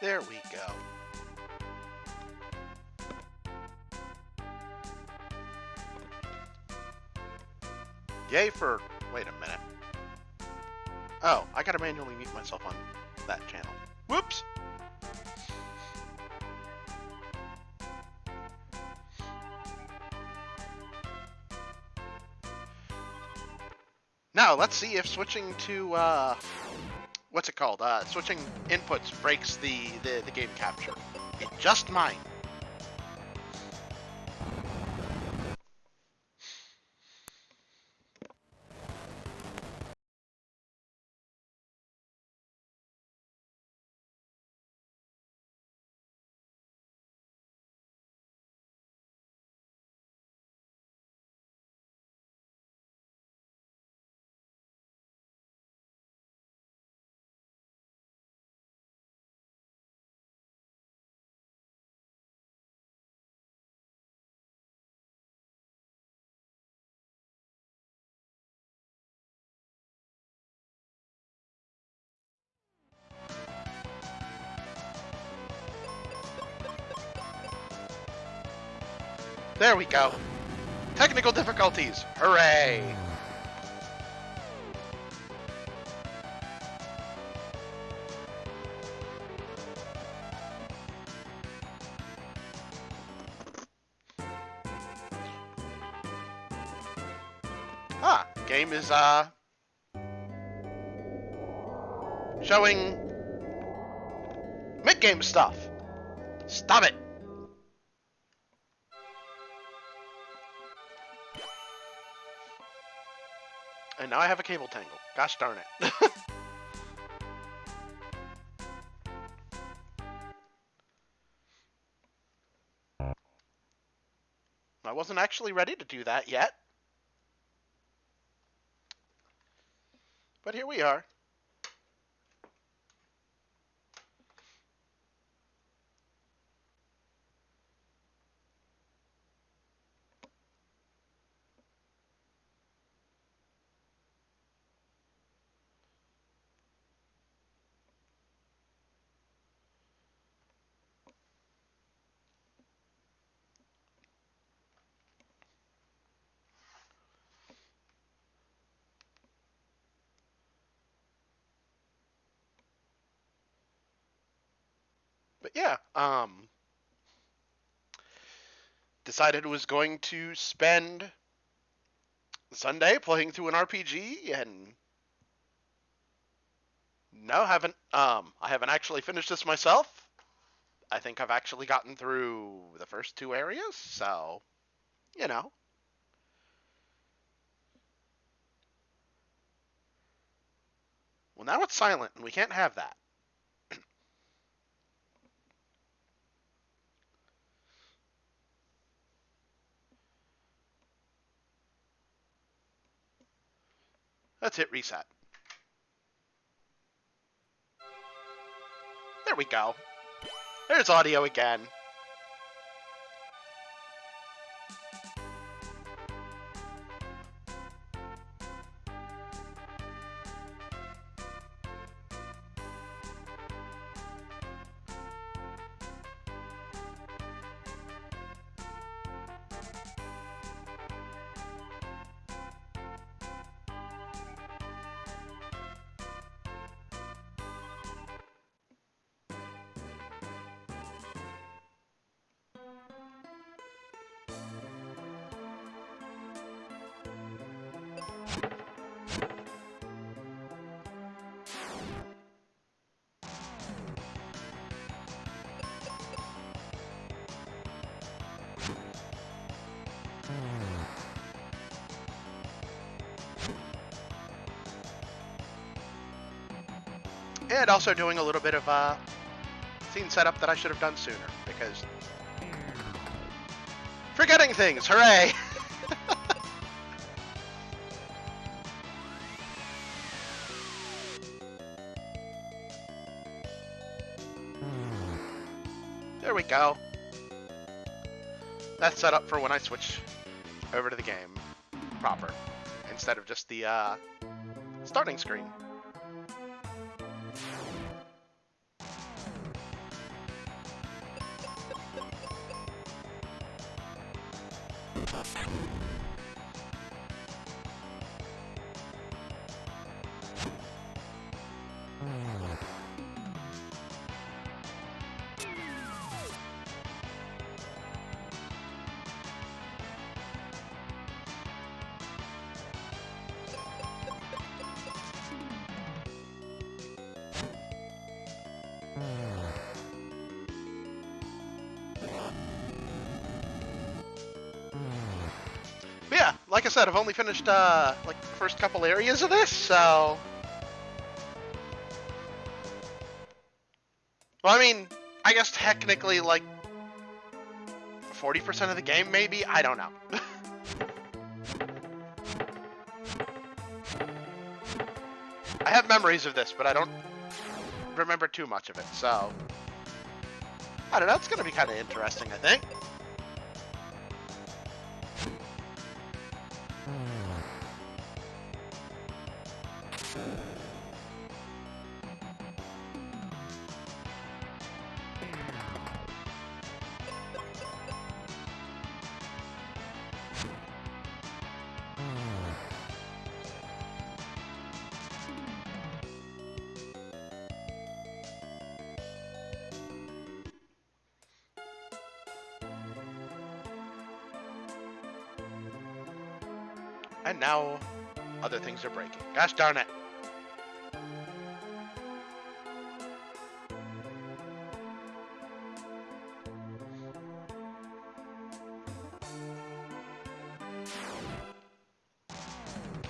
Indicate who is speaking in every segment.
Speaker 1: There we go. Yay for... Wait a minute. Oh, I gotta manually mute myself on that channel. Whoops! Now, let's see if switching to, what's it called? Switching inputs breaks the game capture. It just might. There we go. Technical difficulties. Hooray! Ah, game is, showing mid-game stuff. Stop it! And now I have a cable tangle. Gosh darn it. I wasn't actually ready to do that yet. But here we are. But yeah, decided it was going to spend Sunday playing through an RPG, and no, I haven't actually finished this myself. I think I've actually gotten through the first two areas, so, you know. Well, now it's silent, and we can't have that. Let's hit reset. There we go. There's audio again. And also doing a little bit of scene setup that I should have done sooner, because forgetting things, hooray! There we go. That's set up for when I switch over to the game proper, instead of just the starting screen. But yeah, like I said, I've only finished like the first couple areas of this, so well, I mean, I guess technically like 40% of the game, maybe? I don't know. I have memories of this, but I don't remember too much of it, so I don't know, it's gonna be kind of interesting, I think. And now other things are breaking. Gosh darn it.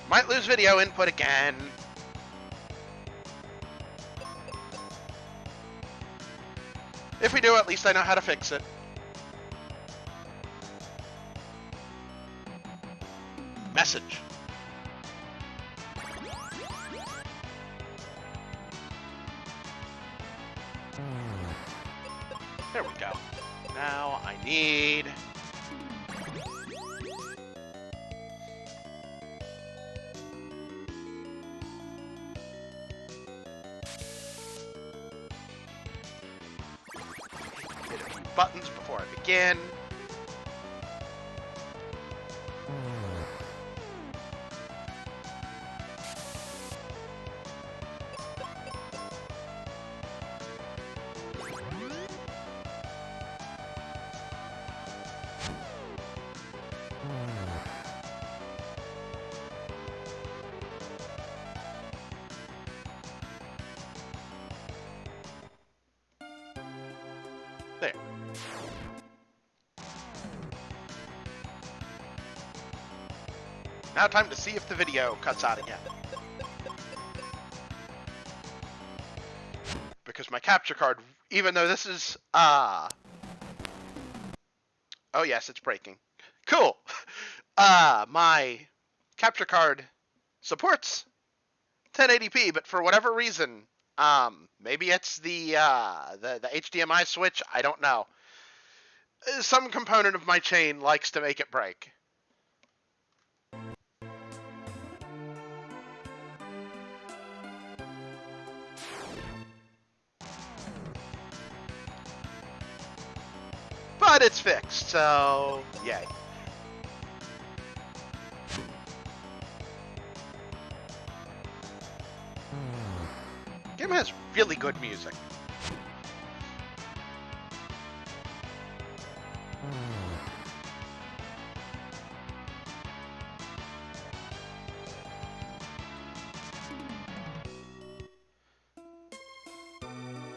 Speaker 1: Might lose video input again. If we do, at least I know how to fix it. Message. There we go. Now I need... hit a few buttons before I begin. There. Now time to see if the video cuts out again. Because my capture card, even though this is, oh yes, it's breaking. Cool. My capture card supports 1080p, but for whatever reason, maybe it's the HDMI switch, I don't know. Some component of my chain likes to make it break. But it's fixed, so yay. Game has really good music.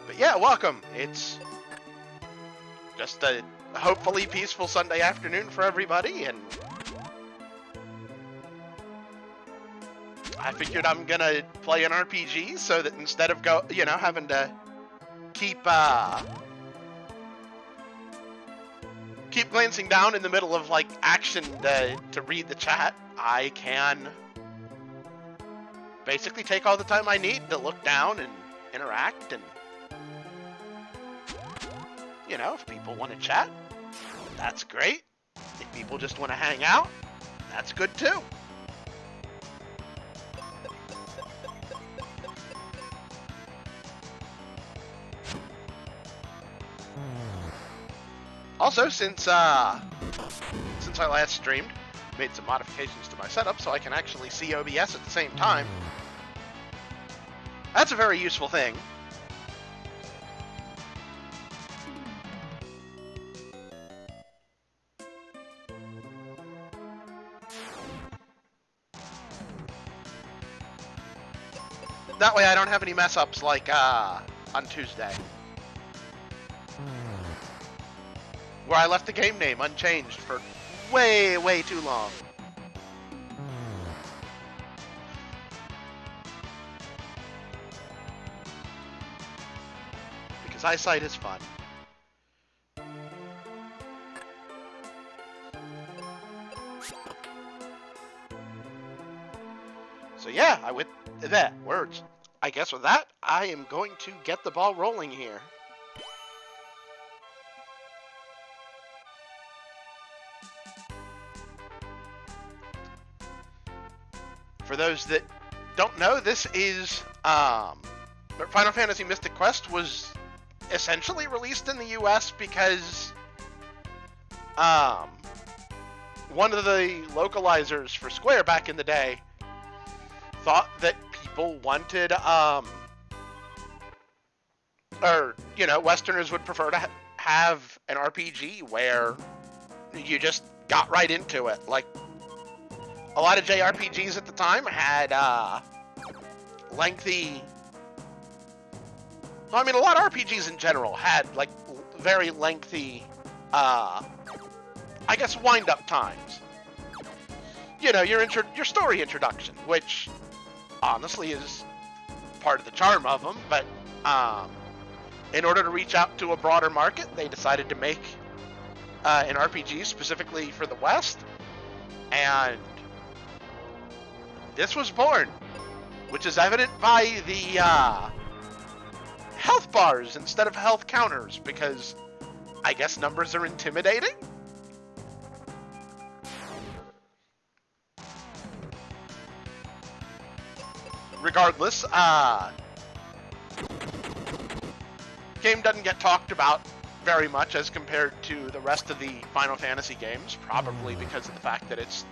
Speaker 1: But yeah, welcome. It's just a hopefully peaceful Sunday afternoon for everybody, and I figured I'm gonna play an RPG so that instead of having to keep glancing down in the middle of like action to read the chat, I can basically take all the time I need to look down and interact, and if people want to chat, that's great. If people just want to hang out, that's good too. Also, since I last streamed, made some modifications to my setup so I can actually see OBS at the same time. That's a very useful thing. That way I don't have any mess ups like on Tuesday. where I left the game name unchanged for way, way too long. Because eyesight is fun. So yeah, I went there. Words. I guess with that, I am going to get the ball rolling here. For those that don't know, this is Final Fantasy Mystic Quest was essentially released in the US because one of the localizers for Square back in the day thought that people wanted or Westerners would prefer to have an RPG where you just got right into it. Like a lot of JRPGs at the time had lengthy. Well, I mean, a lot of RPGs in general had like very lengthy, I guess, wind-up times. Your story introduction, which honestly is part of the charm of them. But in order to reach out to a broader market, they decided to make an RPG specifically for the West, and this was born, which is evident by the health bars instead of health counters, because I guess numbers are intimidating. Regardless, game doesn't get talked about very much as compared to the rest of the Final Fantasy games, probably because of the fact that it's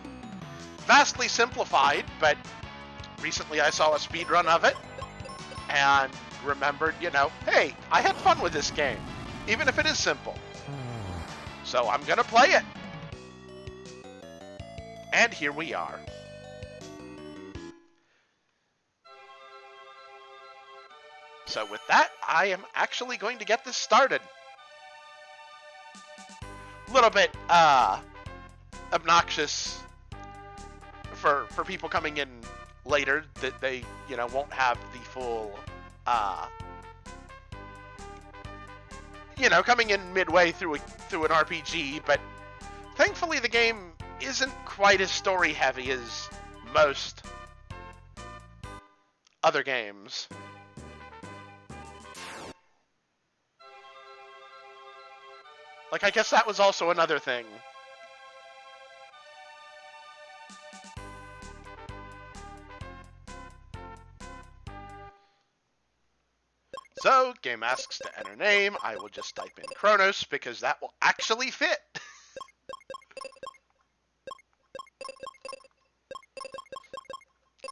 Speaker 1: vastly simplified. But recently I saw a speedrun of it and remembered, hey, I had fun with this game, even if it is simple. So I'm gonna play it. And here we are. So with that, I am actually going to get this started. A little bit obnoxious for people coming in later that they won't have the full coming in midway through an RPG, but thankfully the game isn't quite as story heavy as most other games. Like, I guess that was also another thing. So, game asks to enter name. I will just type in Kronos because that will actually fit.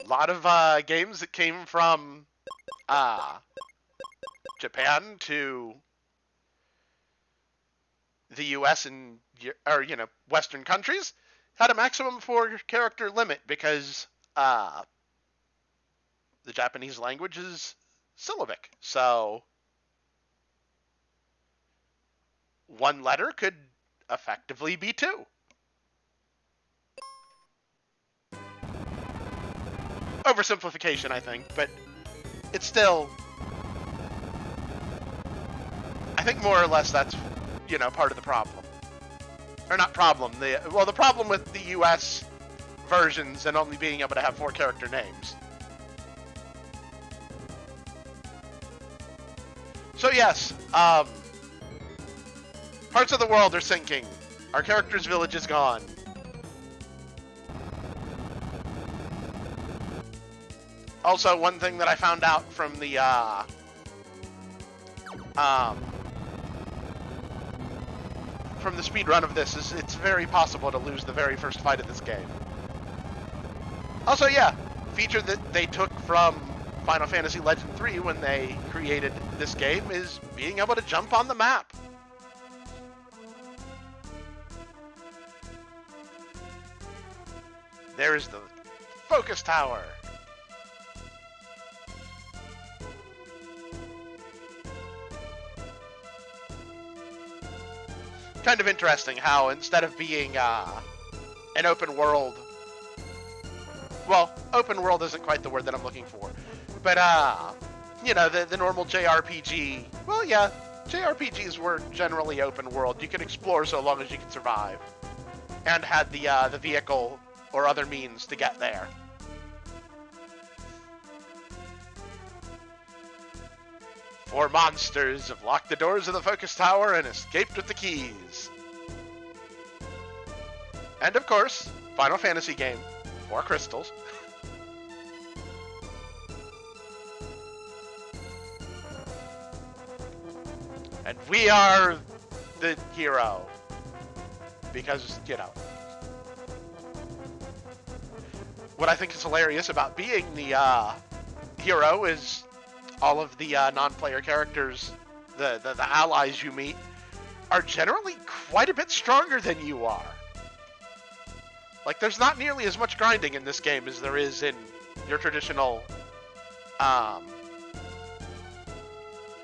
Speaker 1: A lot of games that came from Japan to the US and Western countries had a maximum 4 character limit because the Japanese language is syllabic. So one letter could effectively be 2. Oversimplification, I think, but it's still, I think more or less that's part of the problem. Or not problem, the problem with the US versions and only being able to have 4 character names. So yes, parts of the world are sinking. Our character's village is gone. Also, one thing that I found out from the speed run of this is it's very possible to lose the very first fight of this game. Also, yeah, feature that they took from Final Fantasy Legend 3 when they created this game is being able to jump on the map. There's the focus tower. kind of interesting how instead of being an open world, well, open world isn't quite the word that I'm looking for, but you know, the normal JRPG, well, yeah, JRPGs were generally open world. You could explore so long as you could survive, and had the vehicle or other means to get there. Four monsters have locked the doors of the focus tower and escaped with the keys. And of course, Final Fantasy game, 4 crystals. And we are the hero. Because, you know. What I think is hilarious about being the hero is all of the non-player characters, the allies you meet, are generally quite a bit stronger than you are. Like, there's not nearly as much grinding in this game as there is in your traditional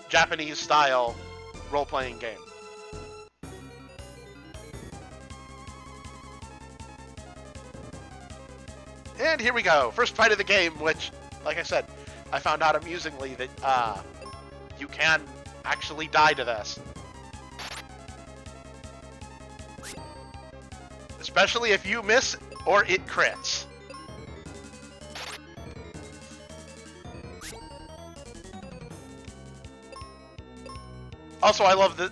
Speaker 1: Japanese-style role-playing game. And here we go, first fight of the game, which, like I said, I found out amusingly that you can actually die to this. Especially if you miss or it crits. Also, I love the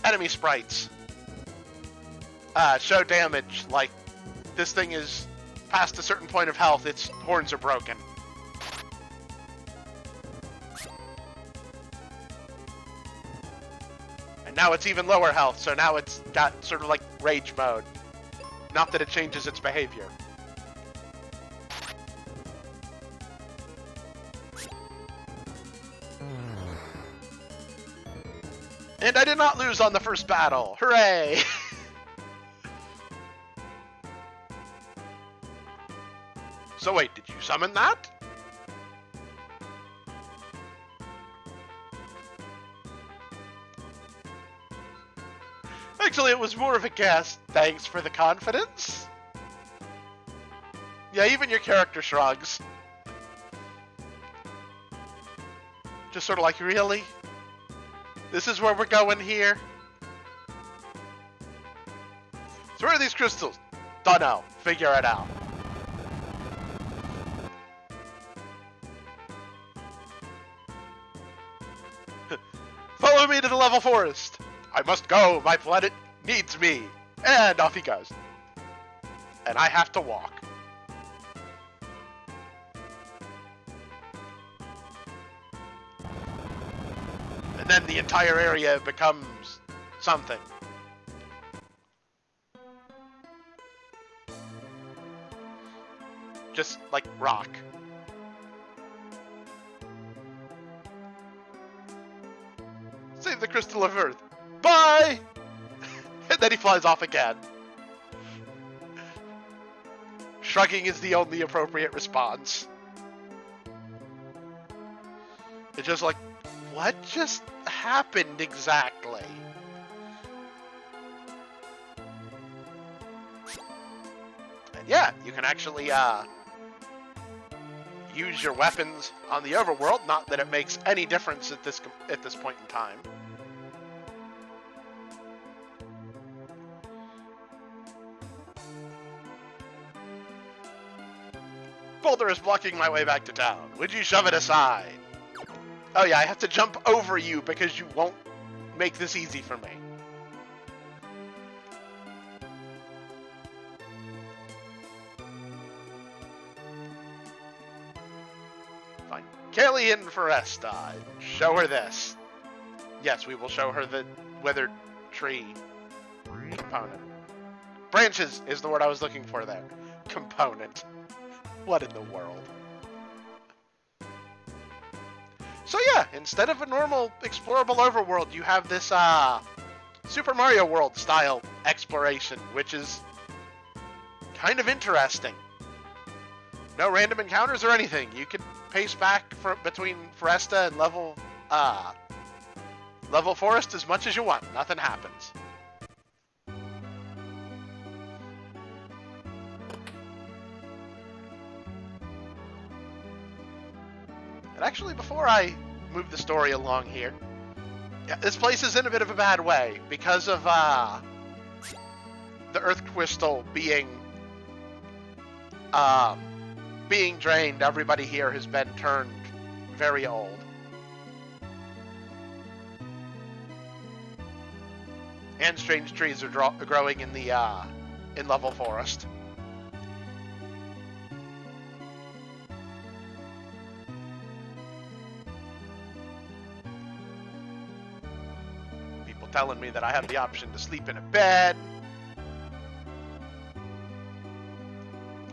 Speaker 1: enemy sprites show damage. Like, this thing is past a certain point of health, its horns are broken. And now it's even lower health, so now it's got sort of like rage mode. Not that it changes its behavior. And I did not lose on the first battle. Hooray! So wait, did you summon that? Actually, it was more of a guess. Thanks for the confidence. Yeah, even your character shrugs. Just sort of like, really? This is where we're going here? So where are these crystals? Dunno. Figure it out. Follow me to the level forest. I must go. My planet needs me. And off he goes. And I have to walk. And then the entire area becomes something. Just like rock. Save the Crystal of Earth. Bye! And then he flies off again. Shrugging is the only appropriate response. It's just like, what just happened exactly? And yeah, you can actually use your weapons on the overworld. Not that it makes any difference at this point in time. Boulder is blocking my way back to town. Would you shove it aside? Oh yeah, I have to jump over you because you won't make this easy for me. Fine. Kelly and Foresta. Show her this. Yes, we will show her the withered tree component. Branches is the word I was looking for there. Component. What in the world? So yeah, instead of a normal explorable overworld, you have this Super Mario World style exploration, which is kind of interesting. No random encounters or anything. You can pace back between Foresta and level forest as much as you want. Nothing happens. But actually, before I move the story along here, yeah, this place is in a bit of a bad way because of the Earth Crystal being drained. Everybody here has been turned very old. And strange trees are growing in the in level forest. People telling me that I have the option to sleep in a bed.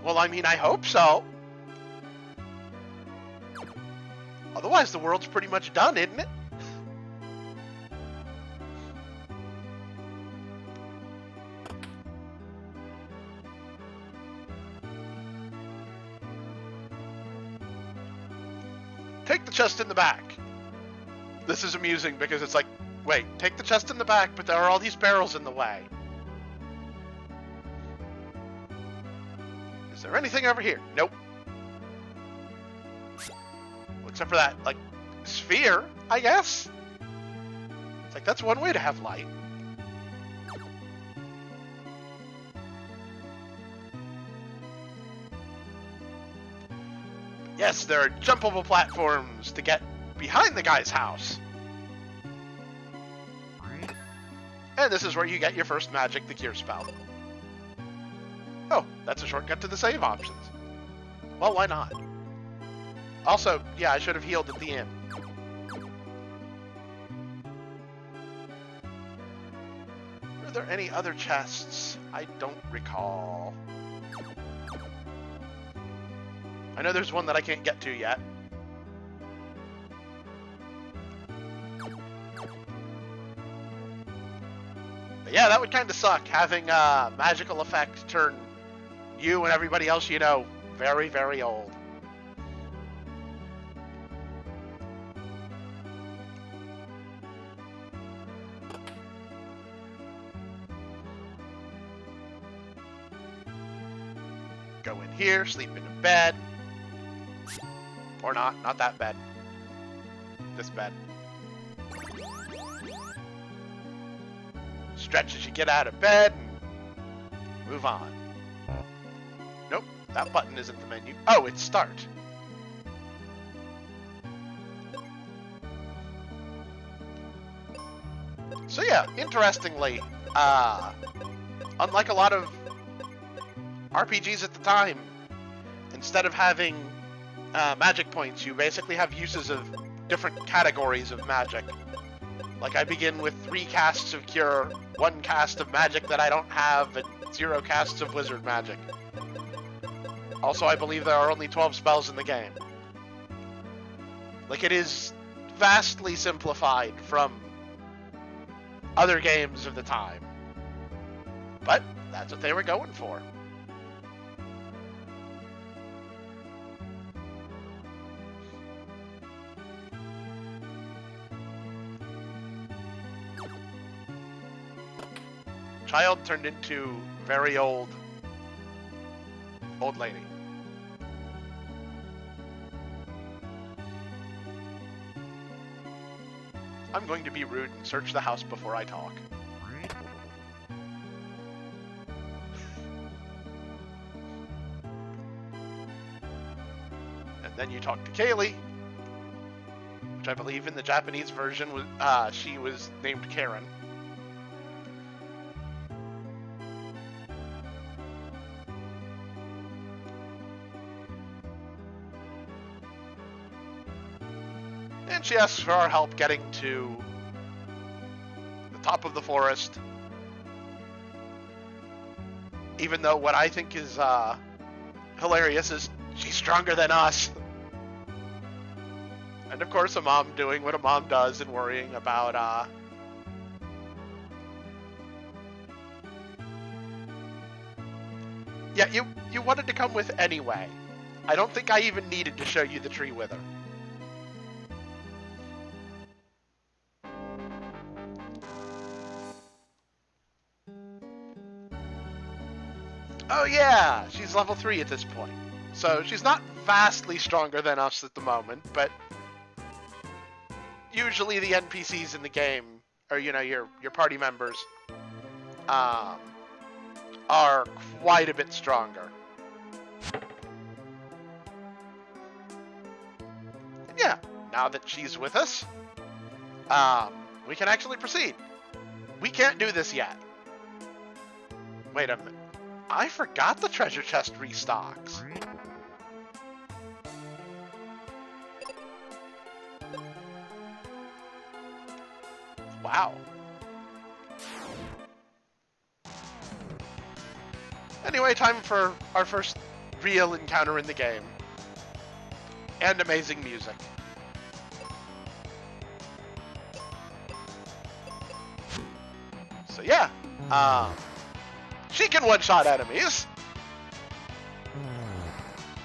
Speaker 1: Well, I mean, I hope so. Otherwise, the world's pretty much done, isn't it? Take the chest in the back. This is amusing because it's like, wait, take the chest in the back, but there are all these barrels in the way. Is there anything over here? Nope. Well, except for that, like, sphere, I guess? It's like, that's one way to have light. Yes, there are jumpable platforms to get behind the guy's house. And this is where you get your first magic, the Cure Spell. Oh, that's a shortcut to the save options. Well, why not? Also, yeah, I should have healed at the end. Were there any other chests? I don't recall. I know there's one that I can't get to yet. But yeah, that would kind of suck, having a magical effect turn you and everybody else you know very, very old. Go in here, sleep in a bed. Or not that bed. This bed. Stretch as you get out of bed and move on. Nope, that button isn't the menu. Oh, it's start. So yeah, interestingly, unlike a lot of RPGs at the time, instead of having magic points, you basically have uses of different categories of magic. Like, I begin with 3 casts of Cure, 1 cast of magic that I don't have, and 0 casts of wizard magic. Also, I believe there are only 12 spells in the game. Like, it is vastly simplified from other games of the time. But that's what they were going for. Child turned into very old lady. I'm going to be rude and search the house before I talk. And then you talk to Kaylee, which I believe in the Japanese version was she was named Karen. And she asks for our help getting to the top of the forest. Even though what I think is hilarious is she's stronger than us. And of course a mom doing what a mom does and worrying about Yeah, you wanted to come with anyway. I don't think I even needed to show you the tree wither. Oh yeah, she's level 3 at this point. So she's not vastly stronger than us at the moment, but usually the NPCs in the game, or your party members, are quite a bit stronger. And yeah, now that she's with us, we can actually proceed. We can't do this yet. Wait a minute. I forgot the treasure chest restocks. Wow. Anyway, time for our first real encounter in the game. And amazing music. So yeah, she can one-shot enemies.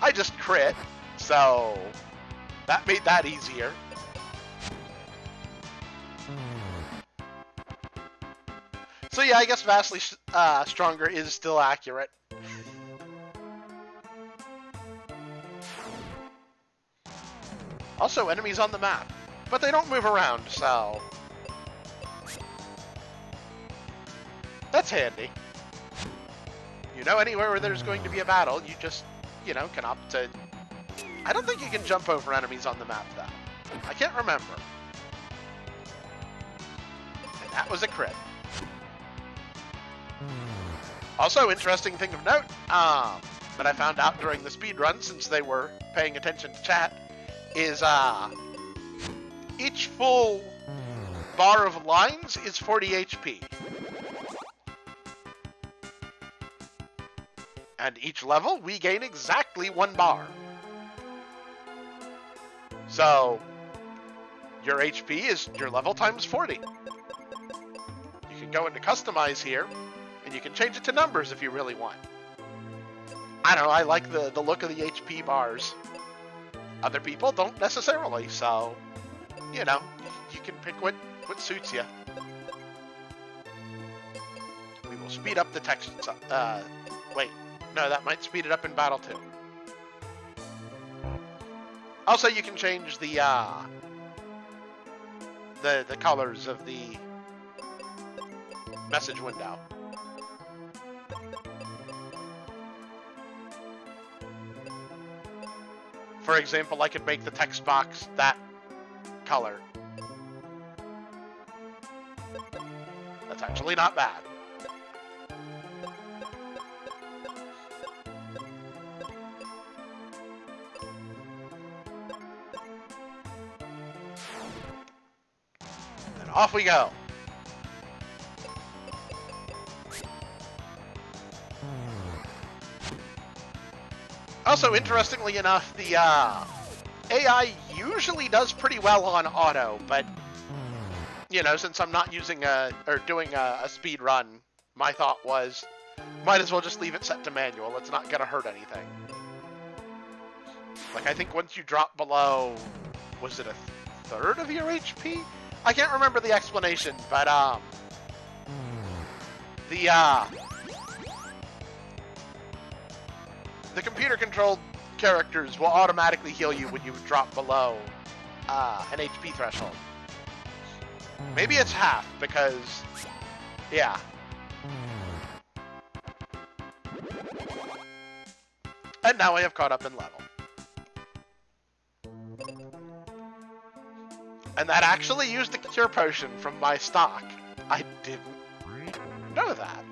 Speaker 1: I just crit, so that made that easier. So yeah, I guess vastly stronger is still accurate. Also, enemies on the map, but they don't move around, so that's handy. Anywhere where there's going to be a battle, you just, can opt to... I don't think you can jump over enemies on the map, though. I can't remember. And that was a crit. Also, interesting thing of note, that I found out during the speed run, since they were paying attention to chat, is each full bar of lines is 40 HP. And each level, we gain exactly 1 bar. So, your HP is your level times 40. You can go into customize here, and you can change it to numbers if you really want. I don't know, I like the look of the HP bars. Other people don't necessarily, so, you can pick what suits you. We will speed up the text, wait. No, that might speed it up in battle too. Also, you can change the colors of the message window. For example, I could make the text box that color. That's actually not bad. Off we go. Also, interestingly enough, the AI usually does pretty well on auto, but since I'm not using doing a speed run, my thought was, might as well just leave it set to manual. It's not gonna hurt anything. Like, I think once you drop below, was it a third of your HP? I can't remember the explanation, but the computer-controlled characters will automatically heal you when you drop below an HP threshold. Maybe it's half, because, yeah. And now I have caught up in level. And that actually used the cure potion from my stock. I didn't know that.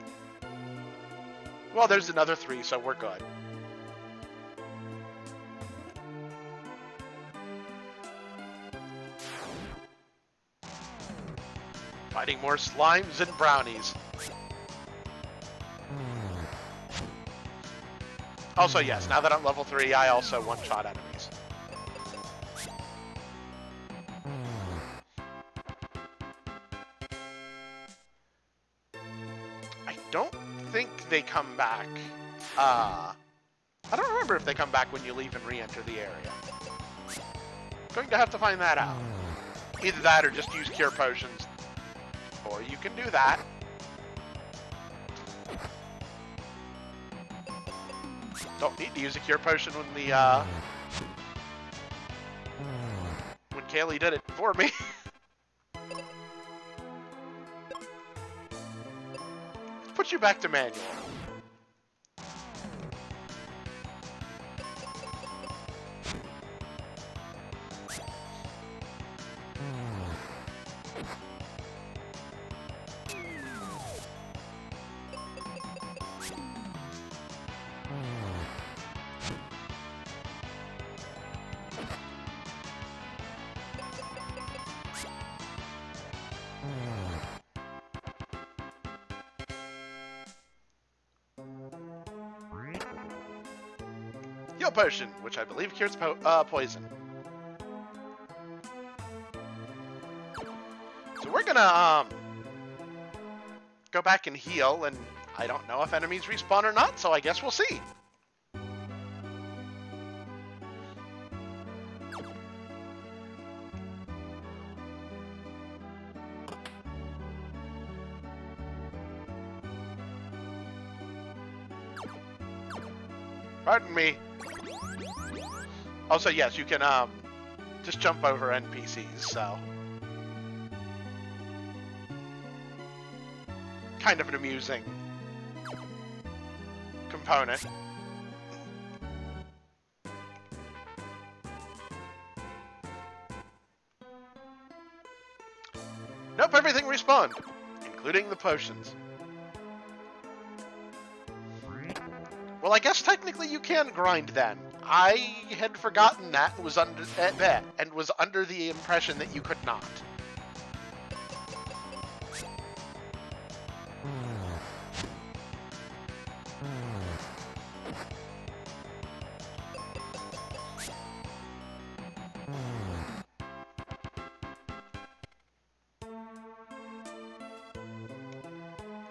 Speaker 1: Well, there's another 3, so we're good. Fighting more slimes and brownies. Also, yes, now that I'm level 3, I also one-shot enemies. I don't think they come back. I don't remember if they come back when you leave and re-enter the area. Going to have to find that out. Either that or just use cure potions. Or you can do that. Don't need to use a cure potion when the when Kaylee did it for me. put you back to manual. Heal potion, which I believe cures poison. So we're gonna go back and heal, and I don't know if enemies respawn or not, so I guess we'll see. Pardon me. Also, yes, you can just jump over NPCs, so kind of an amusing component. Nope, everything respawned, including the potions. Well, I guess technically you can grind then. I had forgotten that was under that and was under the impression that you could not.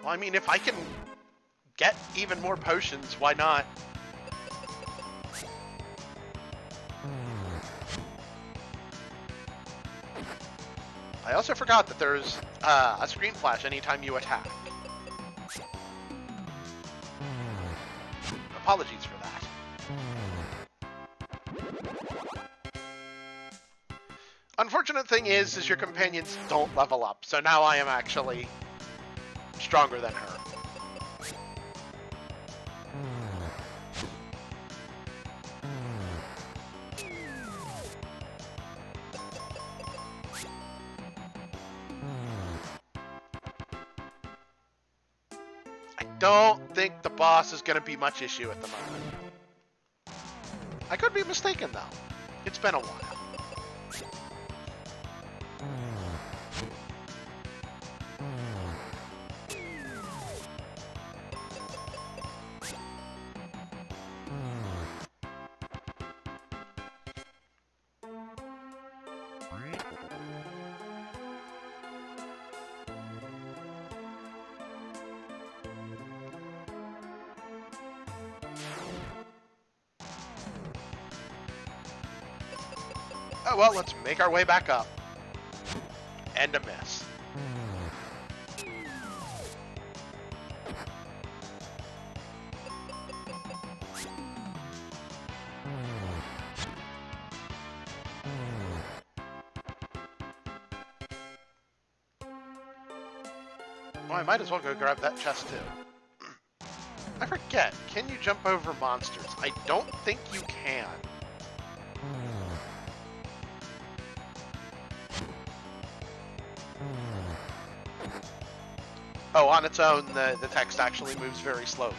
Speaker 1: Well, I mean, if I can get even more potions, why not? I also forgot that there's a screen flash anytime you attack. Apologies for that. Unfortunate thing is your companions don't level up, so now I am actually stronger than her. I don't think the boss is going to be much issue at the moment. I could be mistaken, though. It's been a while. Oh well, let's make our way back up. And a miss. Oh, I might as well go grab that chest too. I forget, can you jump over monsters? I don't think you can. Oh, on its own, the text actually moves very slowly.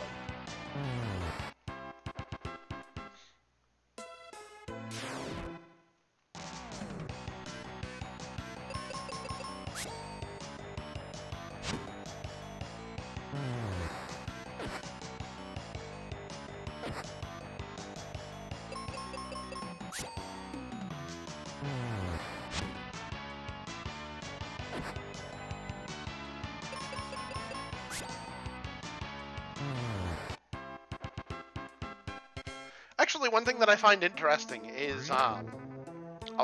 Speaker 1: Actually, one thing that I find interesting is a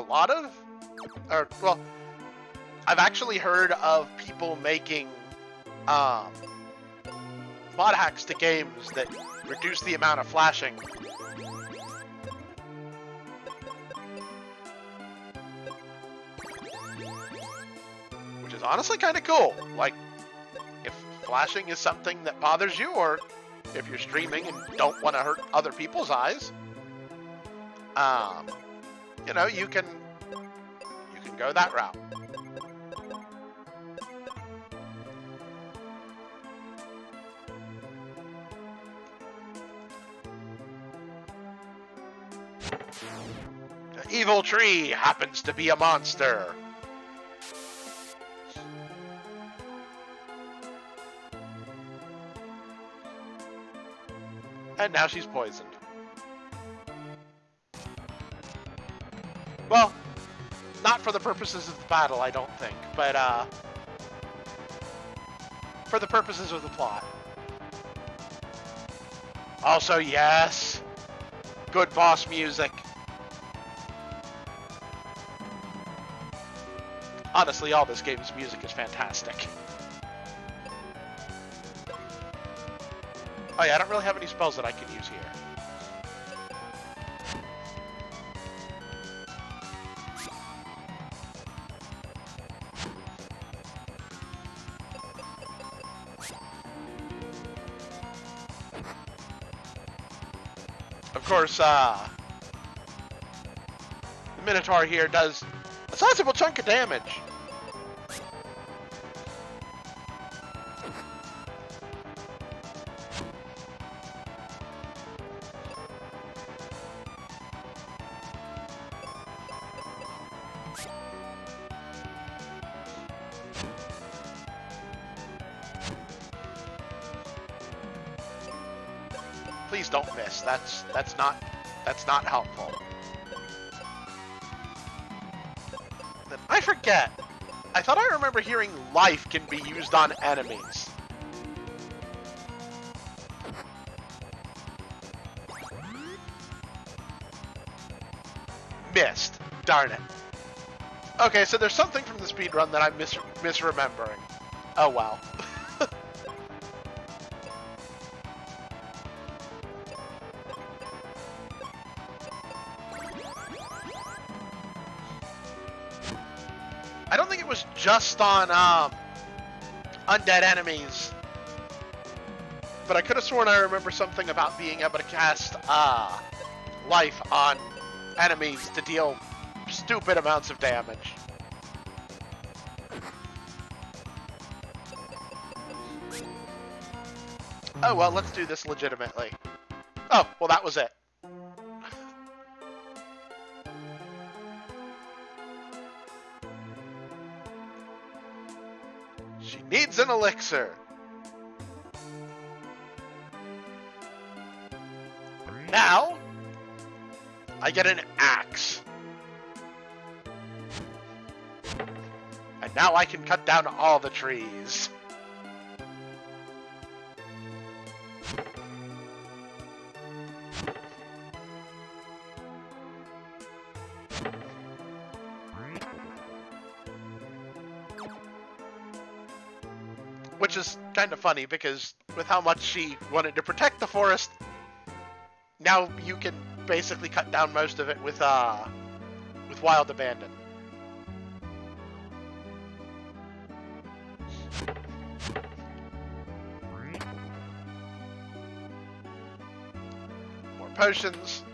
Speaker 1: lot of, well, I've actually heard of people making mod hacks to games that reduce the amount of flashing. Which is honestly kind of cool. Like, if flashing is something that bothers you, or if you're streaming and don't want to hurt other people's eyes, you know, you can go that route. The evil tree happens to be a monster. And now she's poisoned. Well, not for the purposes of the battle, I don't think, but for the purposes of the plot. Also, yes, good boss music. Honestly, all this game's music is fantastic. Oh yeah, I don't really have any spells that I can use here. Of course, the Minotaur here does a sizable chunk of damage. Please don't miss. That's not helpful. Then I forget. I thought I remember hearing life can be used on enemies. Missed. Darn it. Okay, so there's something from the speedrun that I'm misremembering. Oh well. I don't think it was just on undead enemies, but I could have sworn I remember something about being able to cast life on enemies to deal stupid amounts of damage. Oh well, let's do this legitimately. Oh, well that was it. She needs an elixir. Now, I get an axe. And now I can cut down all the trees. Which is kind of funny because with how much she wanted to protect the forest, now you can basically cut down most of it with wild abandon. More potions.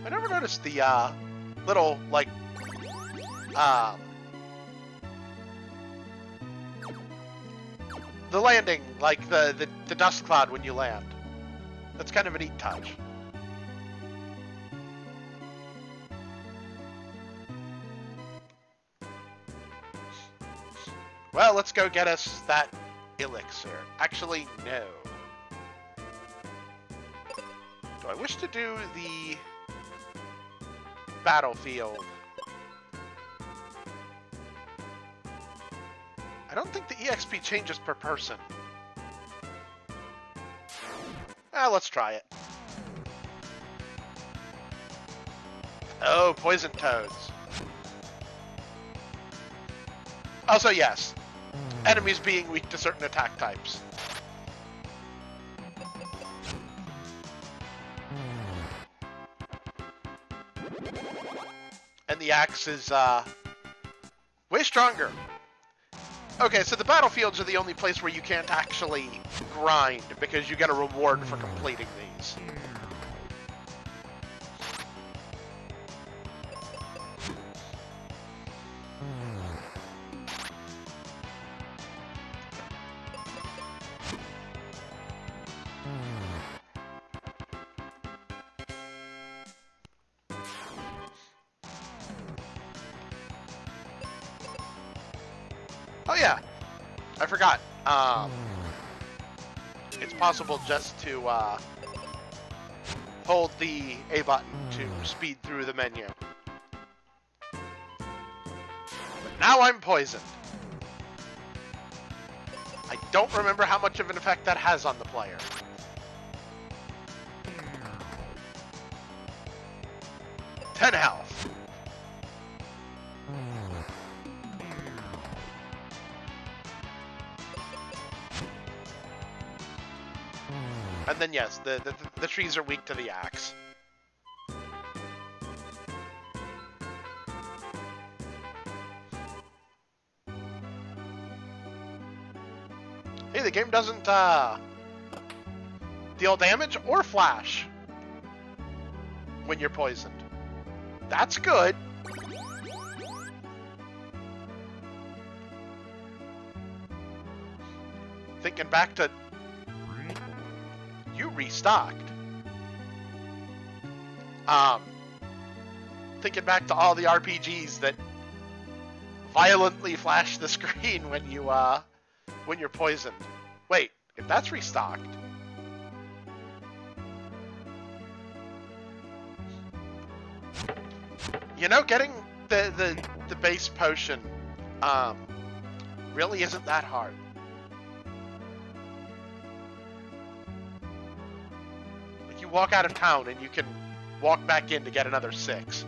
Speaker 1: I never noticed the little like the landing, like the dust cloud when you land. That's kind of a neat touch. Well, let's go get us that elixir. Actually, no. Do I wish to do the battlefield? I don't think the EXP changes per person. Let's try it. Oh, poison toads. Also, yes. Enemies being weak to certain attack types. And the axe is, way stronger. Okay, so the battlefields are the only place where you can't actually grind because you get a reward for completing these. Oh yeah, I forgot. It's possible just to hold the A button to speed through the menu. But now I'm poisoned. I don't remember how much of an effect that has on the player. Ten health. And then yes, the trees are weak to the axe. Hey, the game doesn't deal damage or flash when you're poisoned. That's good. Thinking back to... You restocked. Thinking back to all the RPGs that violently flash the screen when you're poisoned. Wait, if that's restocked... You know, getting the base potion really isn't that hard. Like, you walk out of town and you can walk back in to get another 6.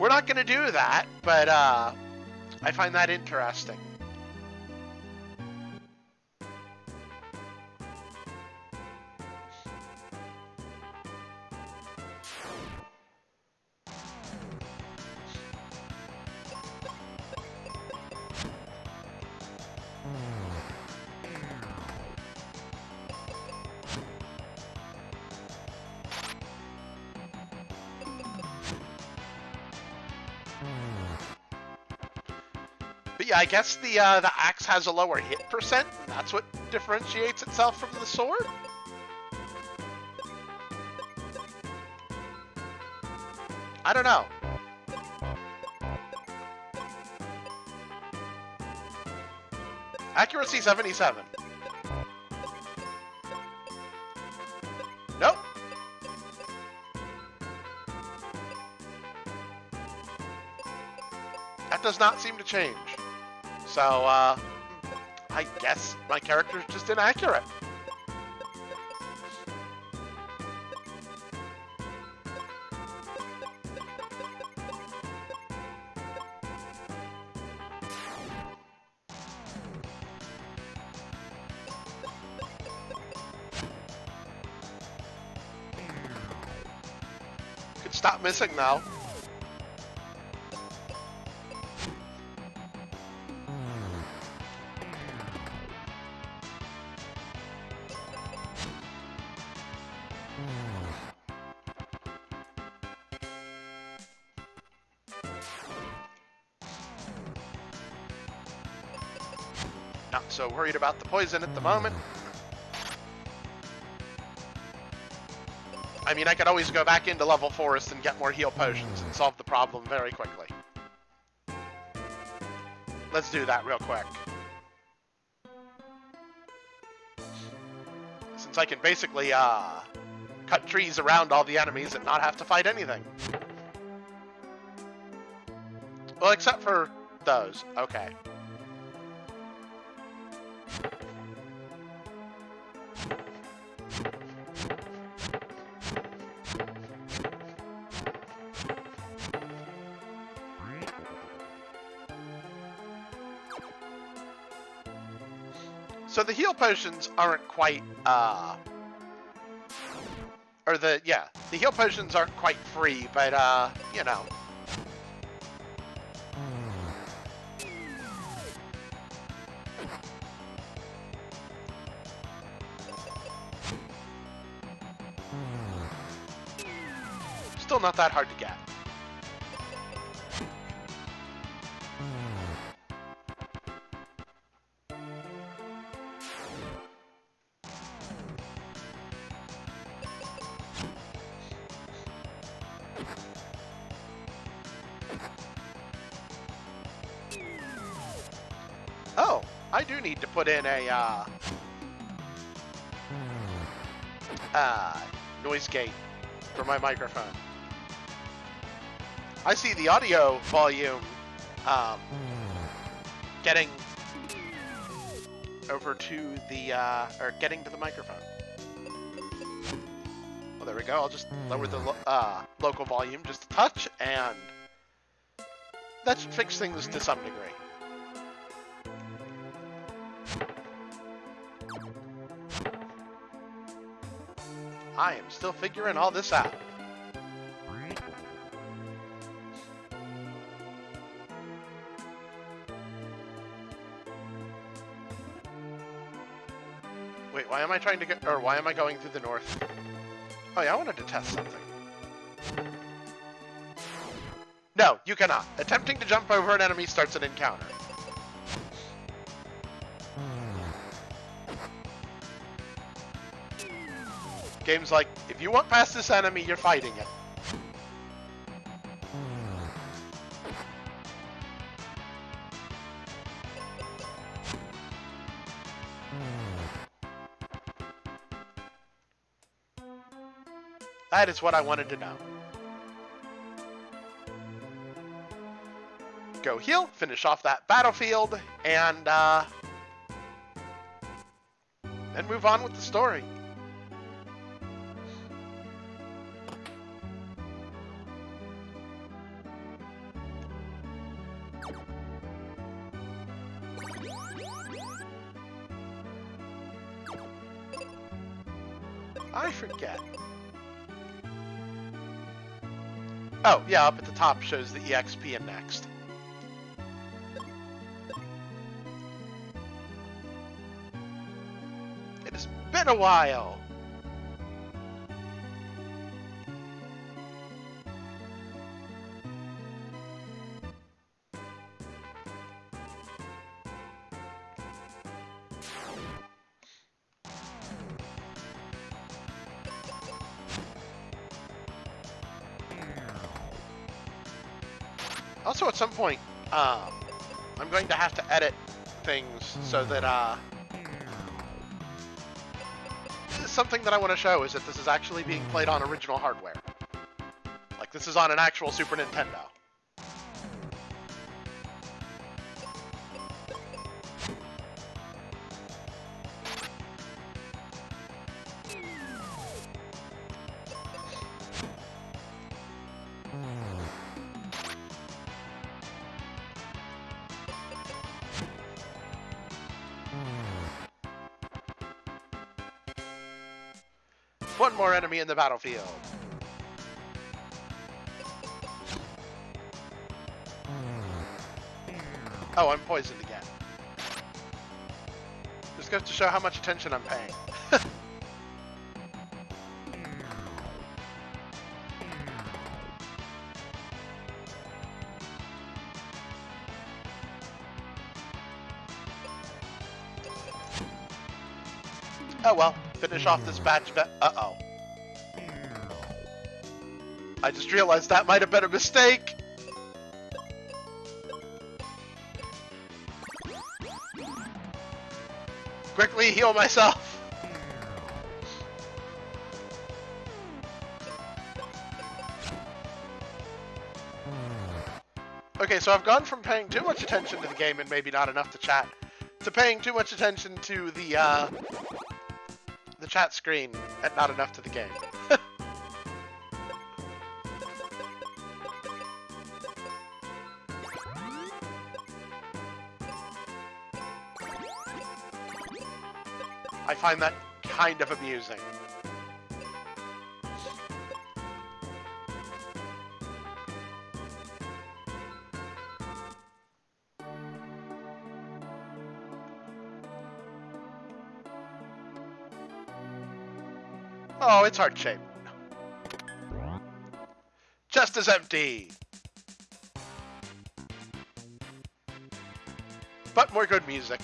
Speaker 1: We're not going to do that, but I find that interesting. But yeah, I guess the axe has a lower hit percent, and that's what differentiates itself from the sword? I don't know. Accuracy 77. Nope. That does not seem to change. So, I guess my character's just inaccurate. Could stop missing now. Not so worried about the poison at the moment. I mean, I could always go back into Level Forest and get more heal potions and solve the problem very quickly. Let's do that real quick. Since I can basically cut trees around all the enemies and not have to fight anything. Well, except for those. Okay. So the heal potions aren't quite, the heal potions aren't quite free, but, you know. still not that hard to get. Oh, I do need to put in a noise gate for my microphone. I see the audio volume getting over to the or getting to the microphone. Well, there we go. I'll just lower the local volume just a touch, and that should fix things to some degree. I am still figuring all this out. Wait, why am I trying to get, or why am I going through the north? Oh yeah, I wanted to test something. No, you cannot. Attempting to jump over an enemy starts an encounter. Game's like, if you want past this enemy, you're fighting it. That is what I wanted to know. Go heal, finish off that battlefield, and then move on with the story. I forget. Oh, yeah, up at the top shows the EXP and next. It has been a while. Also, at some point, I'm going to have to edit things so that, this is something that I want to show, is that this is actually being played on original hardware. Like, this is on an actual Super Nintendo. One more enemy in the battlefield. Oh, I'm poisoned again. Just goes to show how much attention I'm paying. Oh well, finish off this batch of... Uh-oh. I just realized that might have been a mistake. Quickly heal myself. Okay, so I've gone from paying too much attention to the game and maybe not enough to chat, to paying too much attention to the chat screen and not enough to the game. I find that kind of amusing. Oh, it's heart-shaped. Chest is empty. But more good music.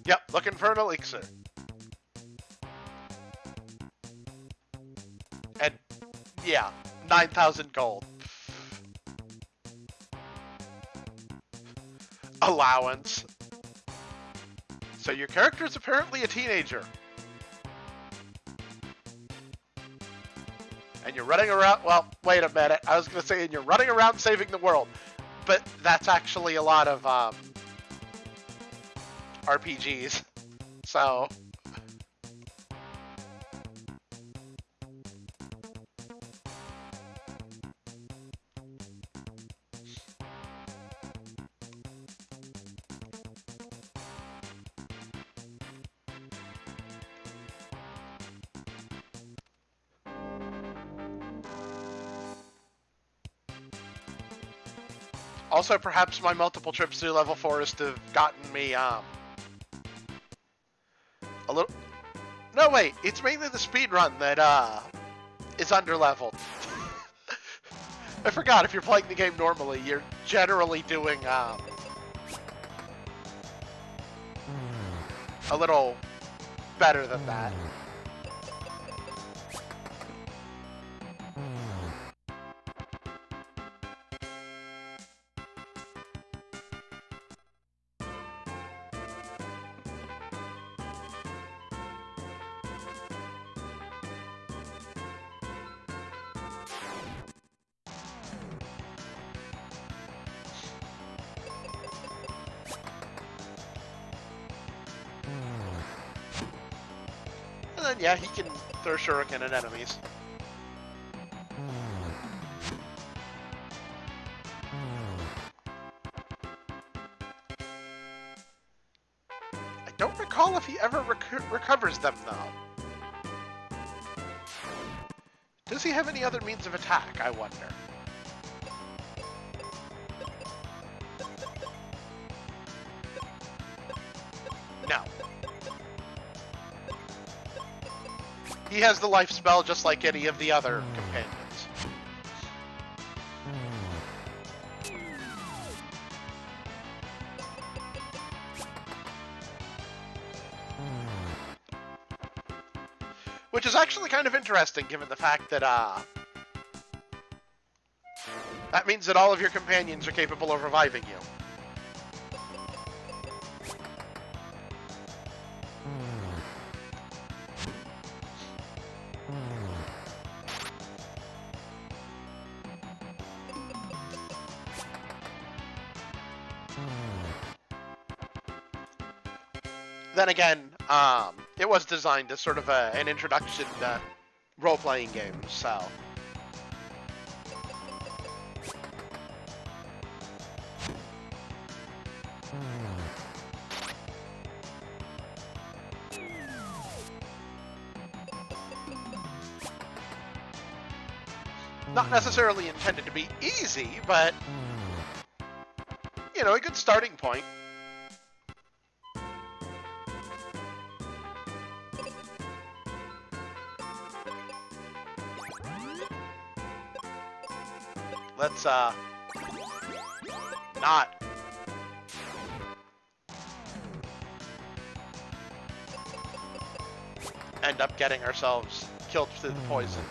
Speaker 1: Yep, looking for an elixir. And, yeah, 9,000 gold. Allowance. So your character is apparently a teenager. And you're running around, well, wait a minute. I was going to say, and you're running around saving the world. But that's actually a lot of RPGs. So... Also, perhaps my multiple trips through level 4 has to have gotten me, a little... No, wait, it's mainly the speed run that, is underleveled. I forgot, if you're playing the game normally, you're generally doing, a little better than that. And then, yeah, he can throw shuriken at enemies. I don't recall if he ever recovers them, though. Does he have any other means of attack, I wonder? No. He has the life spell just like any of the other companions. Which is actually kind of interesting, given the fact that, that means that all of your companions are capable of reviving you. Then again, it was designed as sort of an introduction to role-playing games, so... Not necessarily intended to be easy, but... You know, a good starting point. Let's, not. End up getting ourselves killed through the poison.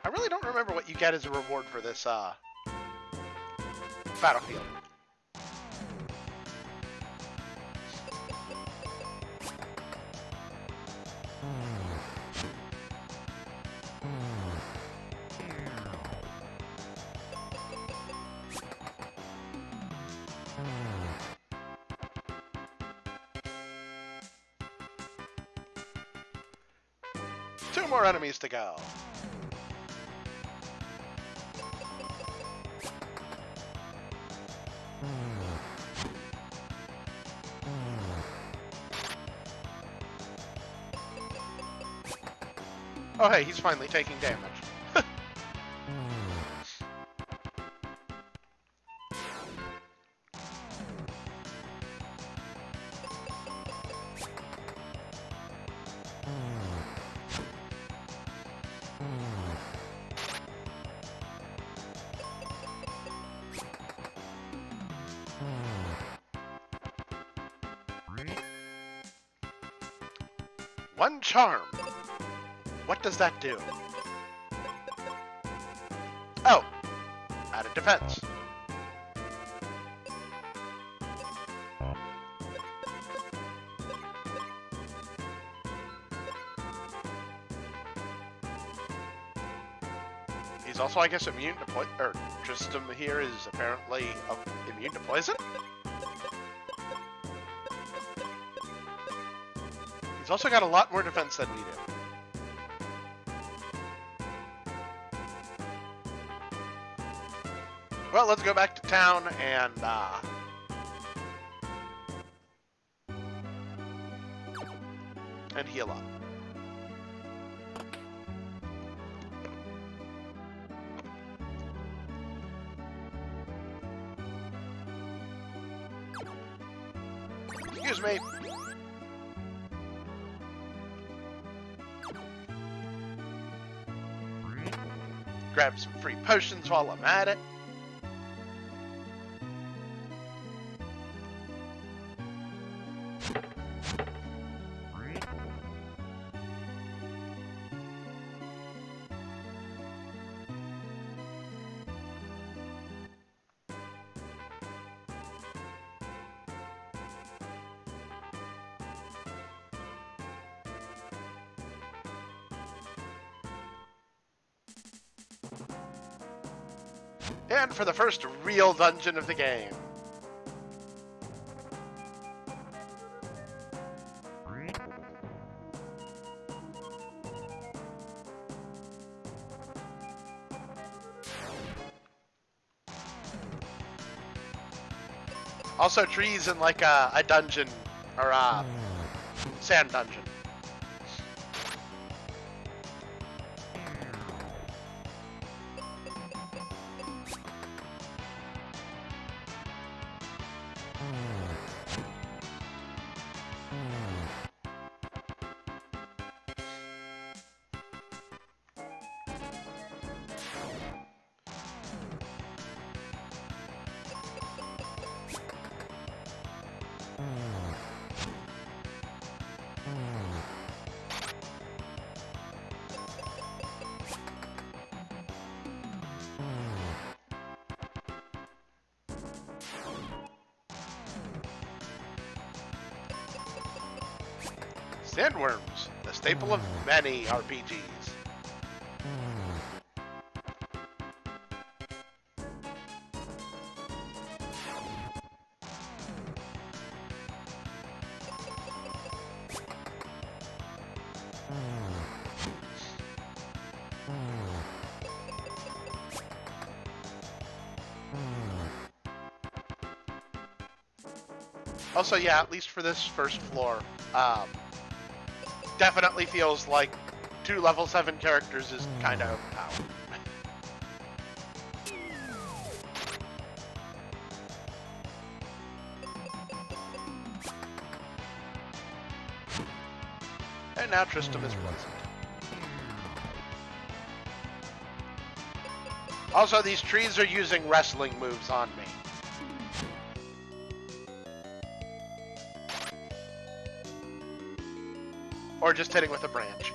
Speaker 1: I really don't remember what you get as a reward for this, battlefield. 2 more enemies to go. Oh hey, he's finally taking damage. One charm. What does that do? Oh, added defense. He's also, I guess, immune to poison. Or Tristram here is apparently immune to poison. He's also got a lot more defense than we do. Well, let's go back to town and heal up. Excuse me. Grab some free potions while I'm at it. And for the first real dungeon of the game. Also, trees in like a dungeon or a sand dungeon. Sandworms, the staple of many RPGs. Also, yeah, at least for this first floor, definitely feels like 2 level 7 characters is kind of overpowered. And now Tristram is present. Also, these trees are using wrestling moves on me. Or just hitting with a branch.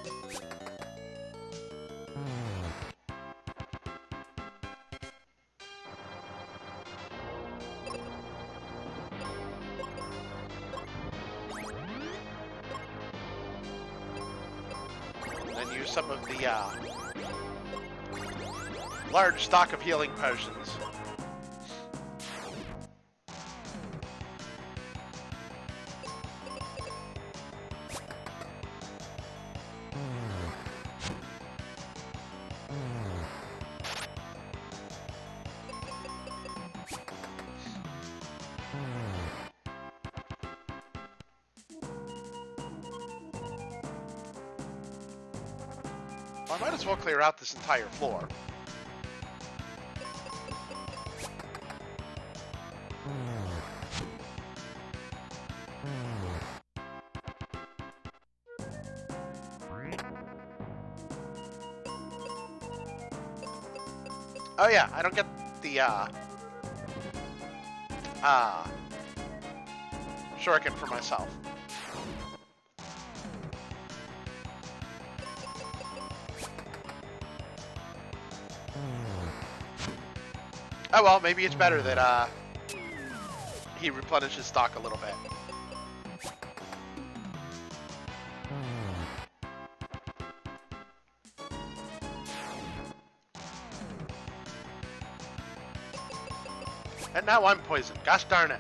Speaker 1: And then use some of the large stock of healing potions. I might as well clear out this entire floor. Oh yeah, I don't get the shuriken for myself. Oh well, maybe it's better that he replenishes stock a little bit. And now I'm poisoned. Gosh darn it.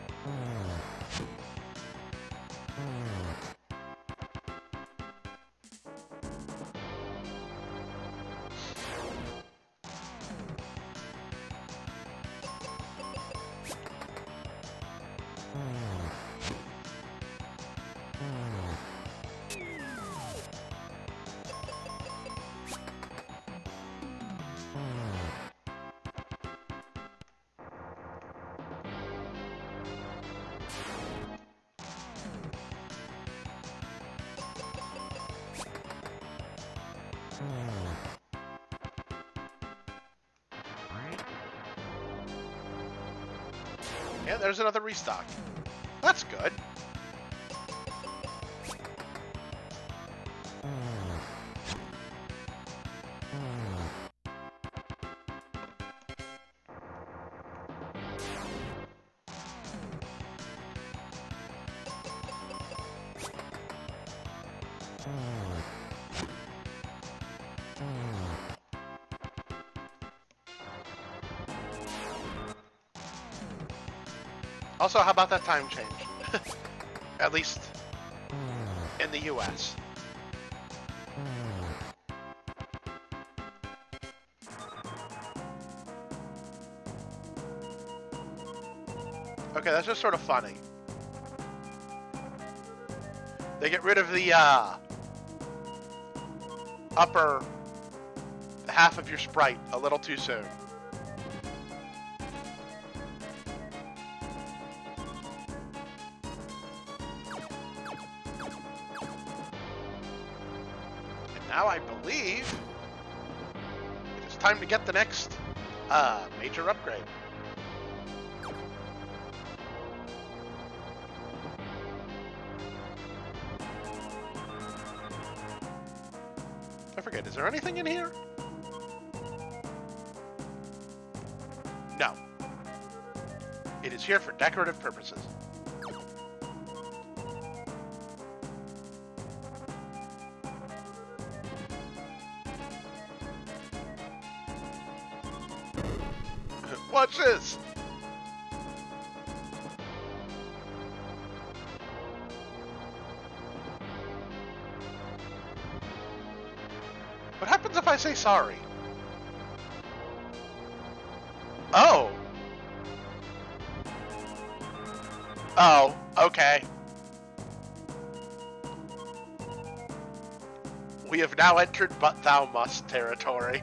Speaker 1: Yeah, there's another restock. That's good. Also, how about that time change? At least in the US. Okay, that's just sort of funny. They get rid of the upper half of your sprite a little too soon. Now I believe it is time to get the next major upgrade. I forget, is there anything in here? No. It is here for decorative purposes. Watch this! What happens if I say sorry? Oh! Oh, okay. We have now entered But Thou Must territory.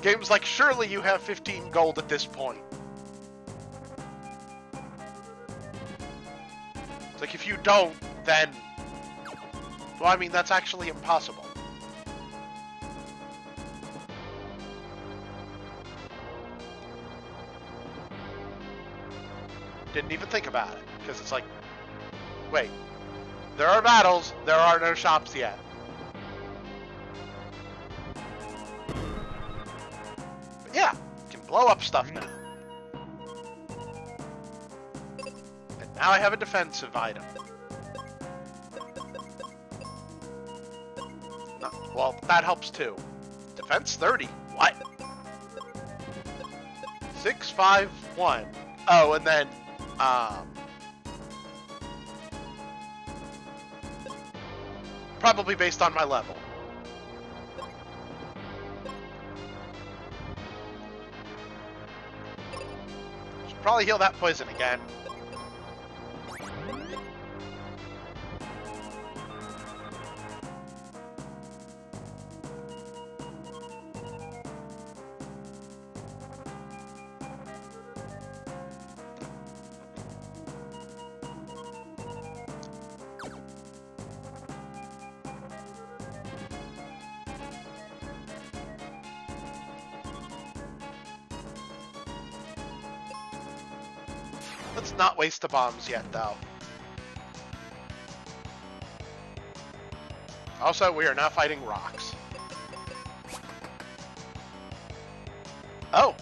Speaker 1: Game's like, surely you have 15 gold at this point. It's like, if you don't, then... Well, I mean, that's actually impossible. Didn't even think about it, because it's like, wait, there are battles, there are no shops yet. But yeah, you can blow up stuff now. And now I have a defensive item. No, well, that helps too. Defense 30, what? 651. Oh, and then, probably based on my level. Probably heal that poison again. Let's not waste the bombs yet, though. Also, we are now fighting rocks. Oh!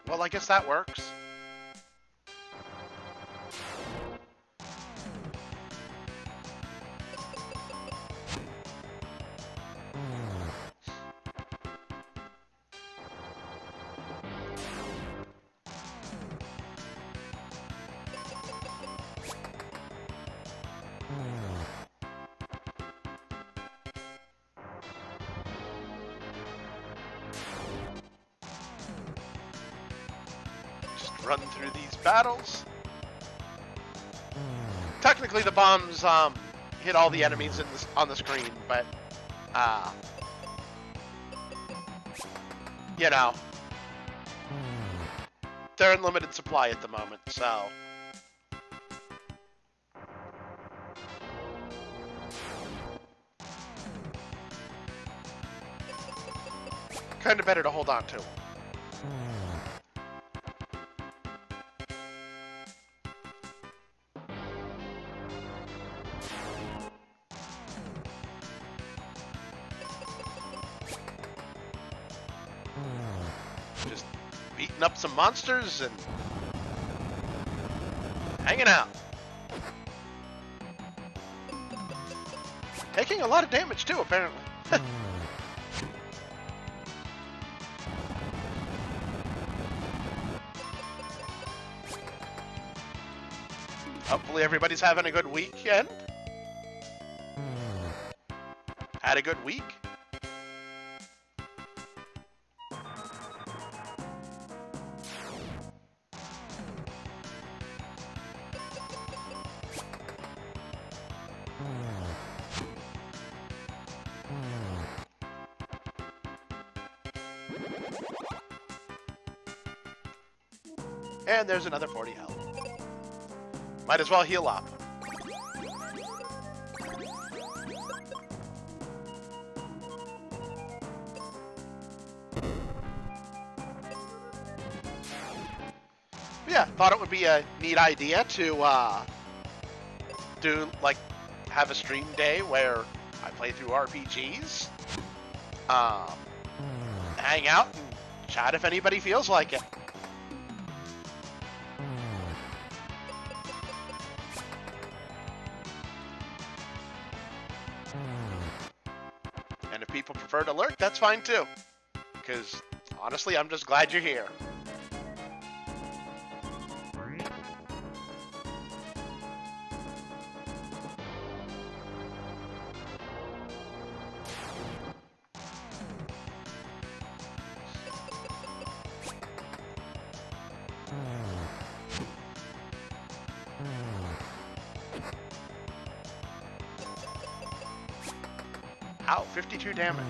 Speaker 1: Well, I guess that works. Run through these battles. Technically, the bombs hit all the enemies on the screen, but you know, they're in limited supply at the moment, so. Kind of better to hold on to. Just beating up some monsters and hanging out. Taking a lot of damage too, apparently. Hopefully everybody's having a good weekend. Had a good week. And there's another 40 health. Might as well heal up. Yeah, thought it would be a neat idea to do, like, have a stream day where I play through RPGs, hang out and chat if anybody feels like it. And if people prefer to lurk, that's fine too. Because, honestly, I'm just glad you're here. Ow, 52 damage.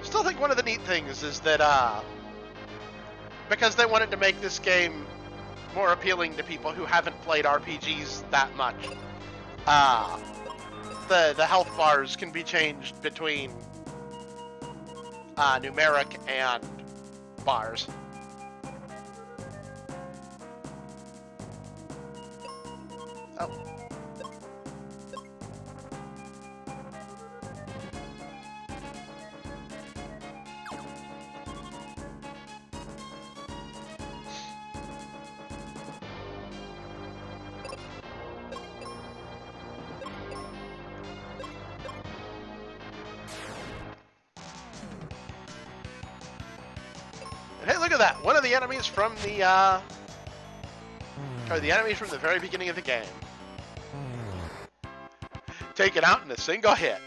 Speaker 1: Still think one of the neat things is that, because they wanted to make this game more appealing to people who haven't played RPGs that much, the health bars can be changed between numeric and bars. Oh. And hey, look at that! One of the enemies from the, or the enemies from the very beginning of the game. Taken out in a single hit.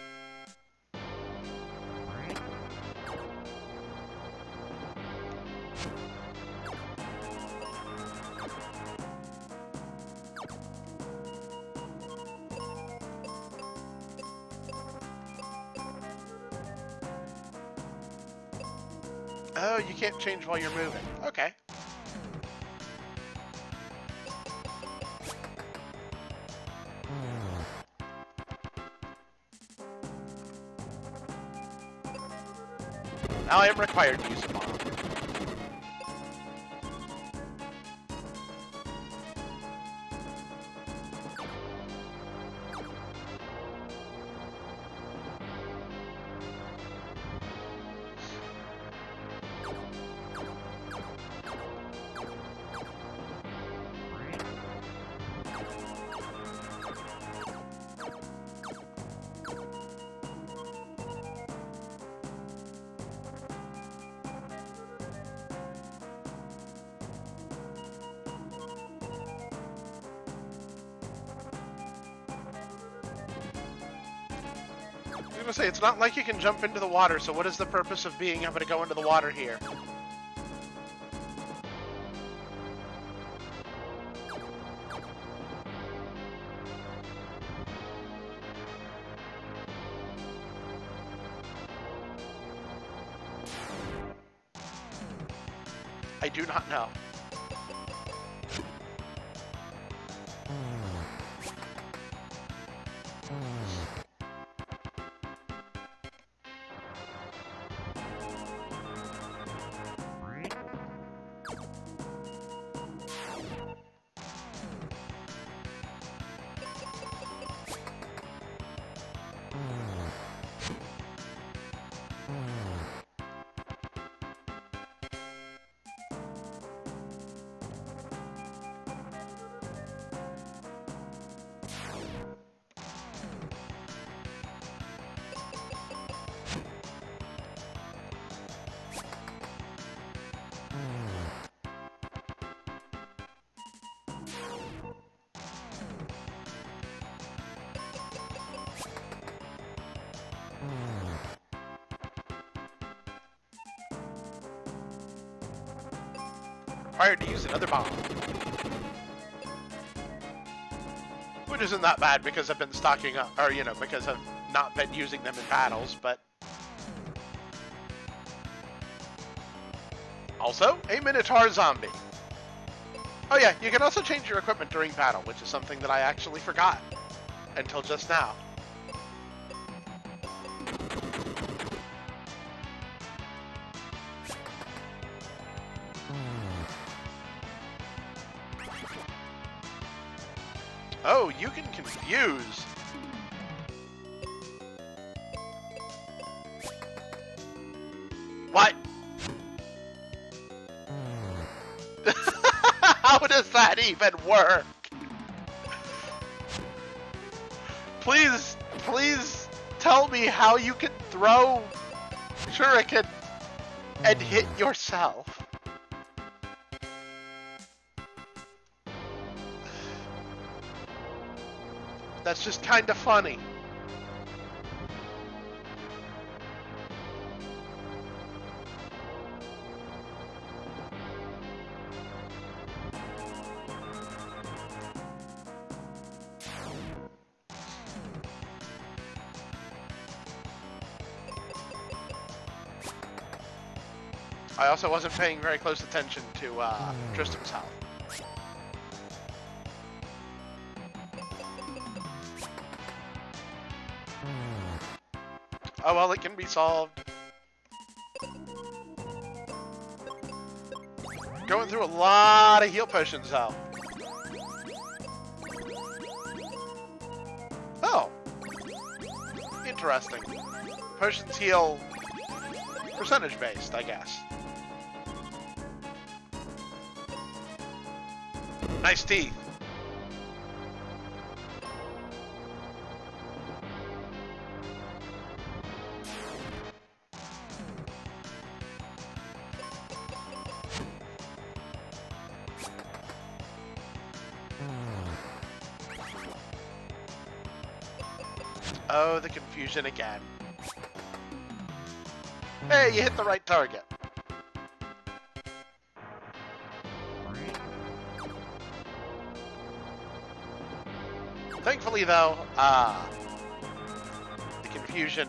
Speaker 1: Oh, you can't change while you're moving. Okay. Now I am required to use a bomb. I was gonna say, it's not like you can jump into the water, so what is the purpose of being able to go into the water here? I do not know. Required to use another bomb. Which isn't that bad because I've been stocking up, or you know, because I've not been using them in battles, but... Also, a Minotaur zombie. Oh yeah, you can also change your equipment during battle, which is something that I actually forgot until just now. Oh, you can confuse. What? How does that even work? Please, please tell me how you can throw shuriken and hit yourself. That's just kind of funny. I also wasn't paying very close attention to Tristram's health. Oh well, it can be solved. Going through a lot of heal potions though. Oh. Interesting. Potions heal percentage based, I guess. Nice teeth. Oh, the confusion again. Hey, you hit the right target. Thankfully, though, the confusion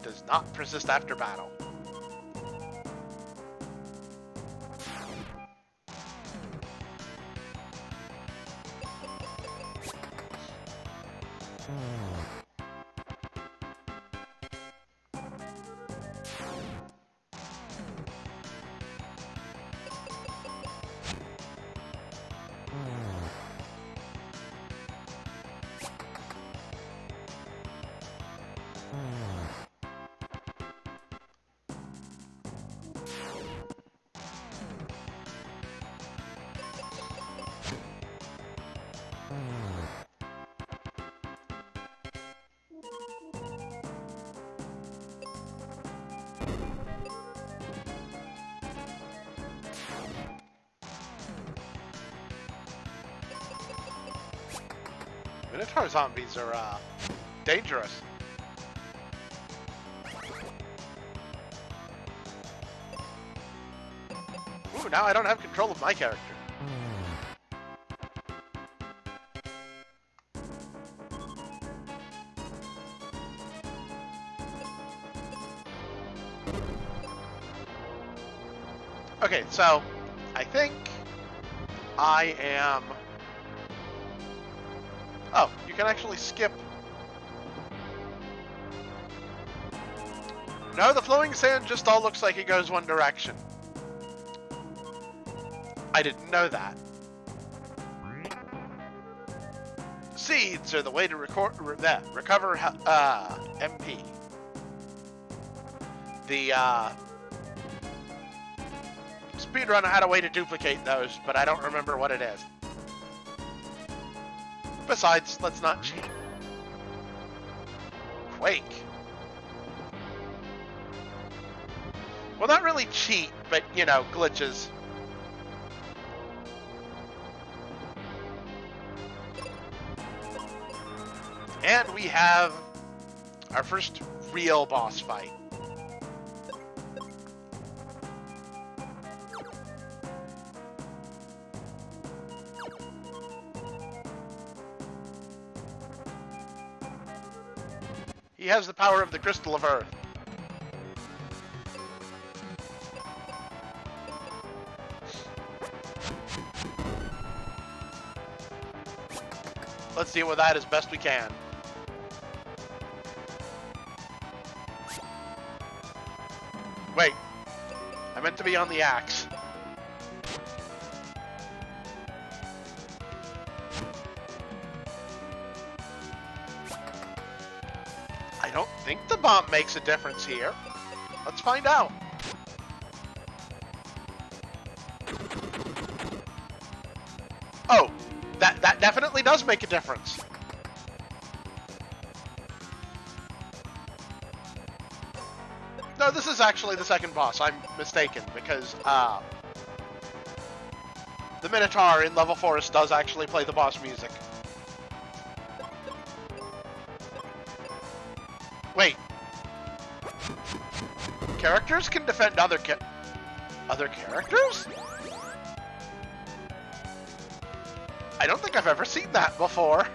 Speaker 1: does not persist after battle. Minotaur zombies are dangerous. Ooh, now I don't have control of my character. Okay, so I think I am... Oh, you can actually skip. No, the flowing sand just all looks like it goes one direction. I didn't know that. Seeds are the way to recover MP. The speedrunner had a way to duplicate those, but I don't remember what it is. Besides, let's not cheat. Quake. Well, not really cheat, but, you know, glitches. And we have our first real boss fight. He has the power of the Crystal of Earth. Let's deal with that as best we can. Wait, I meant to be on the axe. I don't think the bomb makes a difference here. Let's find out. Oh, that definitely does make a difference. No, this is actually the second boss. I'm mistaken because the Minotaur in Level Forest does actually play the boss music. Wait. Characters can defend other characters? I don't think I've ever seen that before.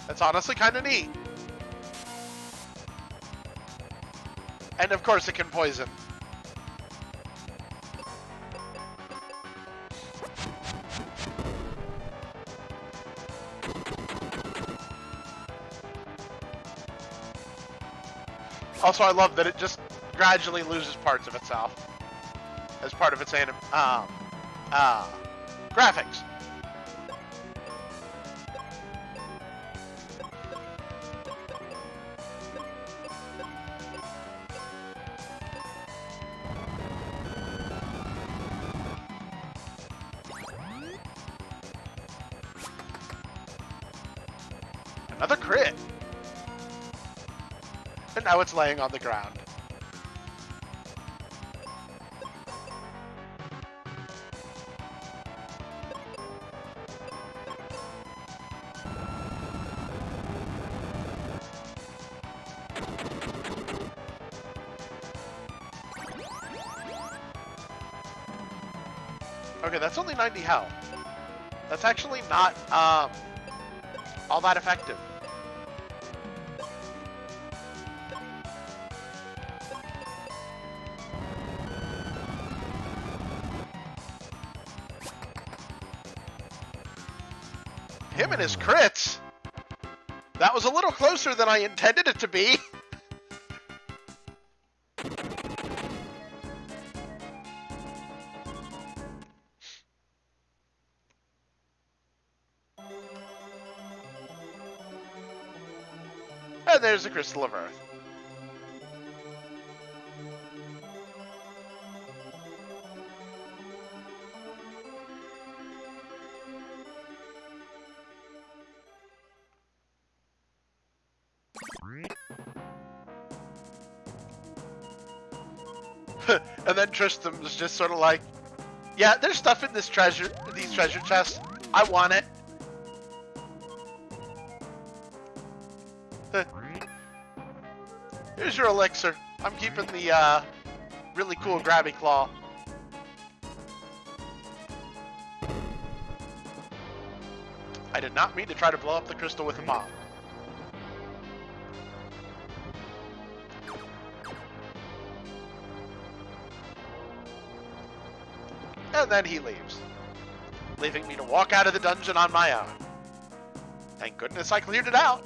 Speaker 1: That's honestly kind of neat. And of course it can poison. Also, I love that it just gradually loses parts of itself as part of its graphics. Another crit. And now it's laying on the ground. Okay, that's only 90 health. That's actually not all that effective. Him and his crits. That was a little closer than I intended it to be. And there's the Crystal of Earth. And then Tristram's just sort of like, yeah, there's stuff in these treasure chests. I want it. Here's your elixir. I'm keeping the really cool grabby claw. I did not mean to try to blow up the crystal with a bomb. And then he leaves, leaving me to walk out of the dungeon on my own. Thank goodness I cleared it out.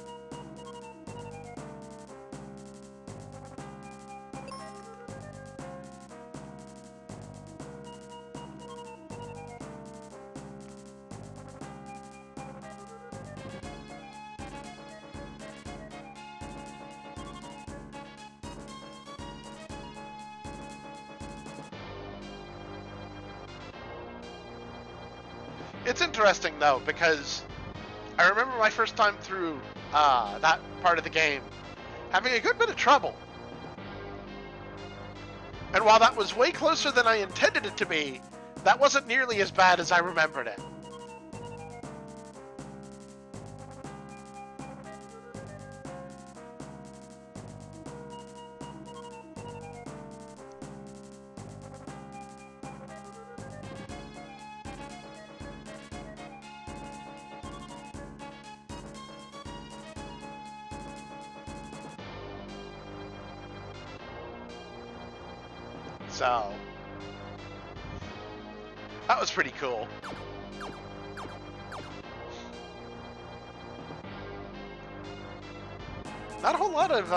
Speaker 1: It's interesting, though, because I remember my first time through that part of the game having a good bit of trouble. And while that was way closer than I intended it to be, that wasn't nearly as bad as I remembered it. So, that was pretty cool. Not a whole lot of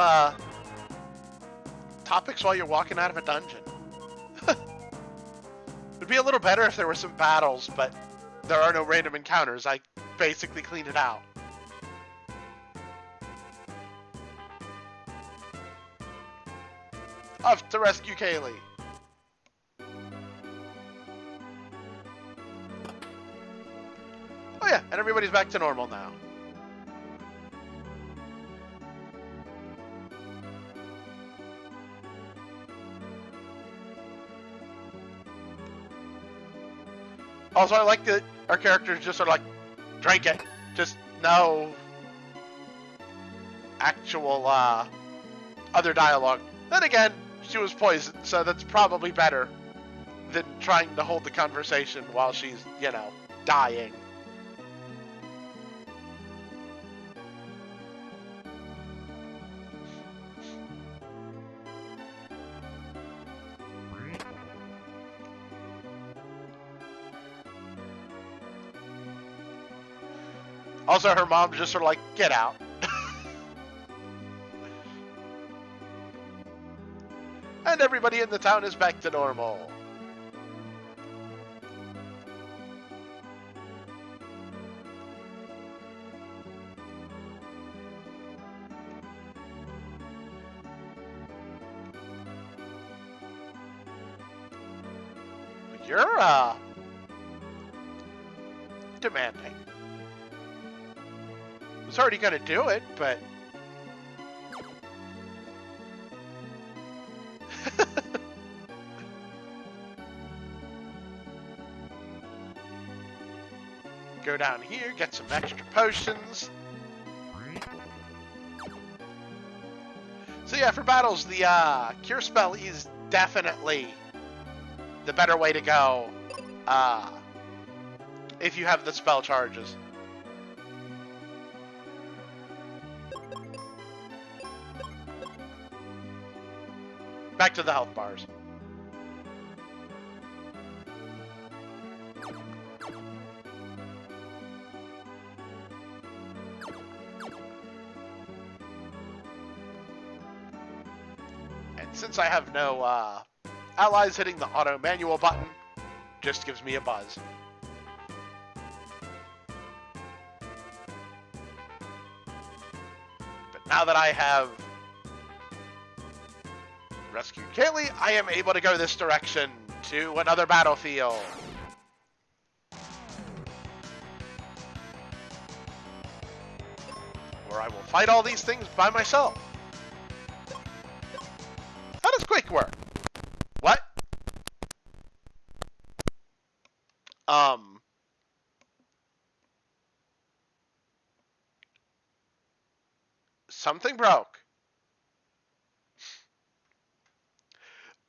Speaker 1: topics while you're walking out of a dungeon. It'd be a little better if there were some battles, but there are no random encounters. I basically cleaned it out. Off to rescue Kaylee. Oh yeah, and everybody's back to normal now. Also, I like that our characters just sort of like, drink it. Just no actual other dialogue. Then again, she was poisoned, so that's probably better than trying to hold the conversation while she's, you know, dying. Also, her mom's just sort of like, get out. And everybody in the town is back to normal. You're, demanding. I was already gonna do it, but... Go down here, get some extra potions. So yeah, for battles, the cure spell is definitely the better way to go. if you have the spell charges. Back to the health bars. And since I have no allies, hitting the auto manual button just gives me a buzz. But now that I have rescued Kaylee, I am able to go this direction to another battlefield. Where I will fight all these things by myself. How does Quake work? What? Something broke.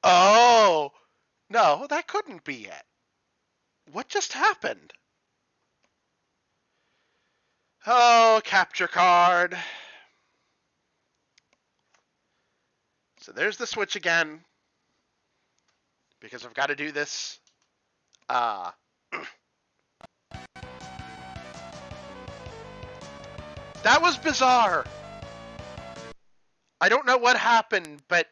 Speaker 1: Oh, no, that couldn't be it. What just happened? Oh, capture card. So there's the switch again. Because I've got to do this. That was bizarre. I don't know what happened, but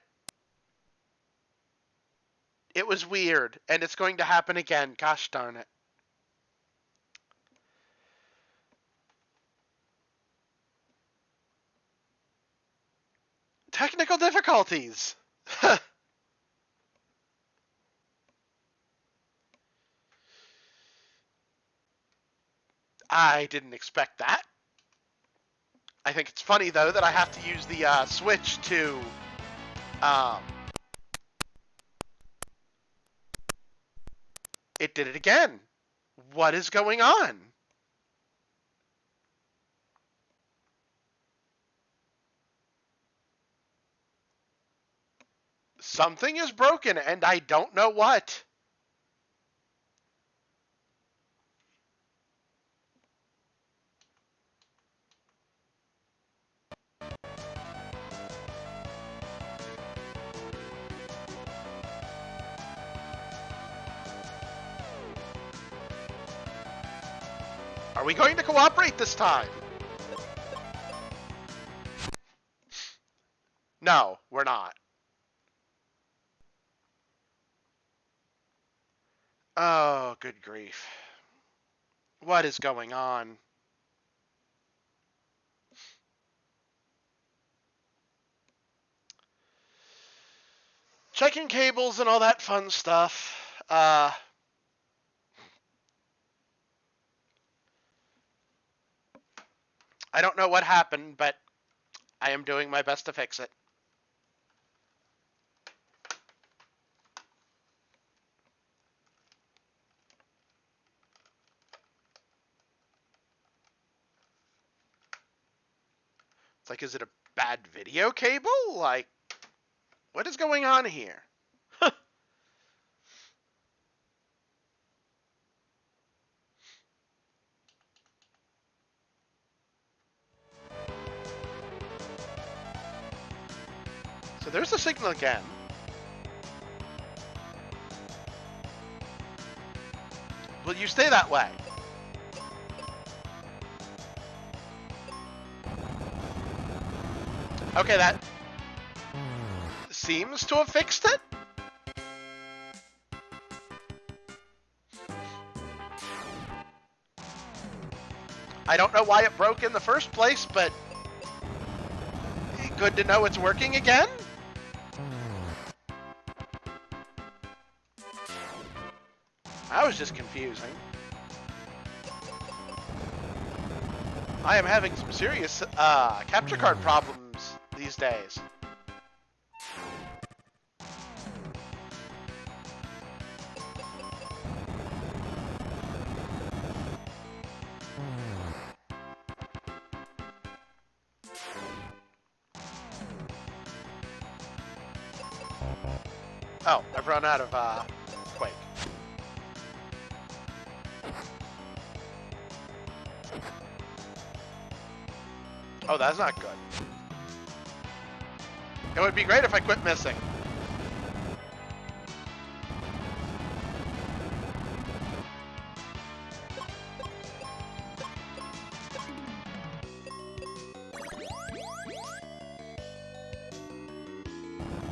Speaker 1: it was weird, and it's going to happen again. Gosh darn it. Technical difficulties. I didn't expect that. I think it's funny, though, that I have to use the switch to... It did it again. What is going on? Something is broken, and I don't know what. Are we going to cooperate this time? No, we're not. Oh, good grief. What is going on? Checking cables and all that fun stuff. I don't know what happened, but I am doing my best to fix it. It's like, is it a bad video cable? Like, what is going on here? So there's the signal again. Will you stay that way? Okay, that seems to have fixed it. I don't know why it broke in the first place, but good to know it's working again. That was just confusing. I am having some serious capture card problems these days. Oh, I've run out of Quake. Oh, that's not good. It would be great if I quit missing.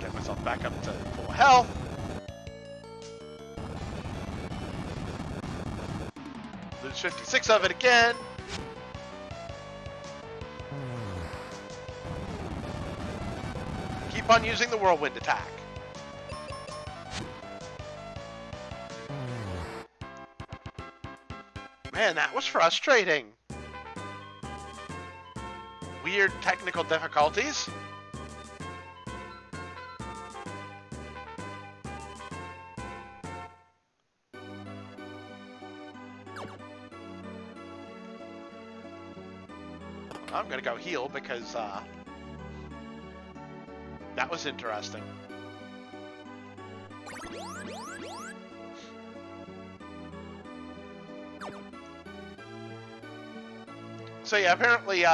Speaker 1: Get myself back up to full health. Lose 56 of it again. Keep on using the whirlwind attack. Man, that was frustrating. Weird technical difficulties. I'm gonna go heal because that was interesting. So yeah, apparently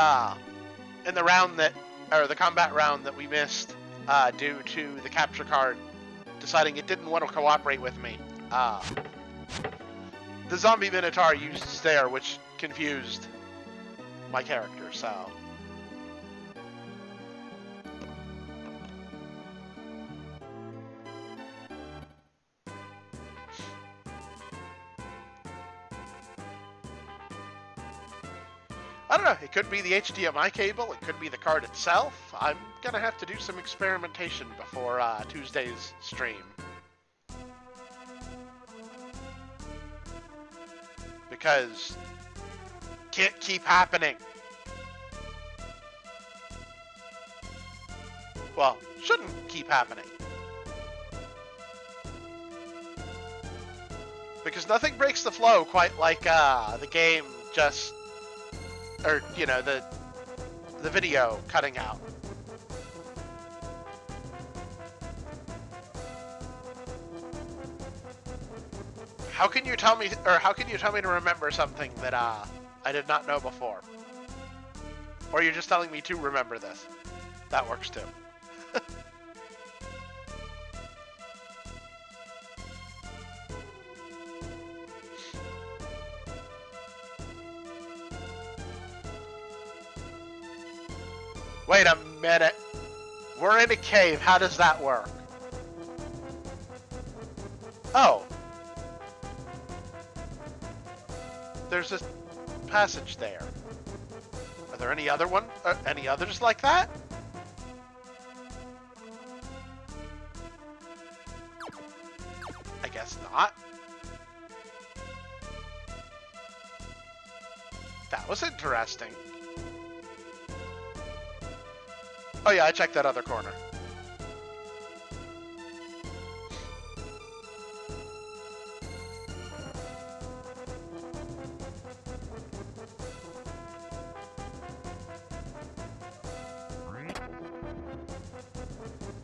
Speaker 1: in the round that, or the combat round that we missed due to the capture card deciding it didn't want to cooperate with me, the zombie minotaur used stare, which confused my character, so. I don't know, it could be the HDMI cable, it could be the card itself. I'm gonna have to do some experimentation before Tuesday's stream. Because can't keep happening. Well, shouldn't keep happening. Because nothing breaks the flow quite like the game just, or you know, the video cutting out. How can you tell me, or how can you tell me to remember something that I did not know before? Or you're just telling me to remember this. That works too. Wait a minute. We're in a cave. How does that work? Oh. There's a passage there. Are there any any others like that? I guess not. That was interesting. Oh yeah, I checked that other corner.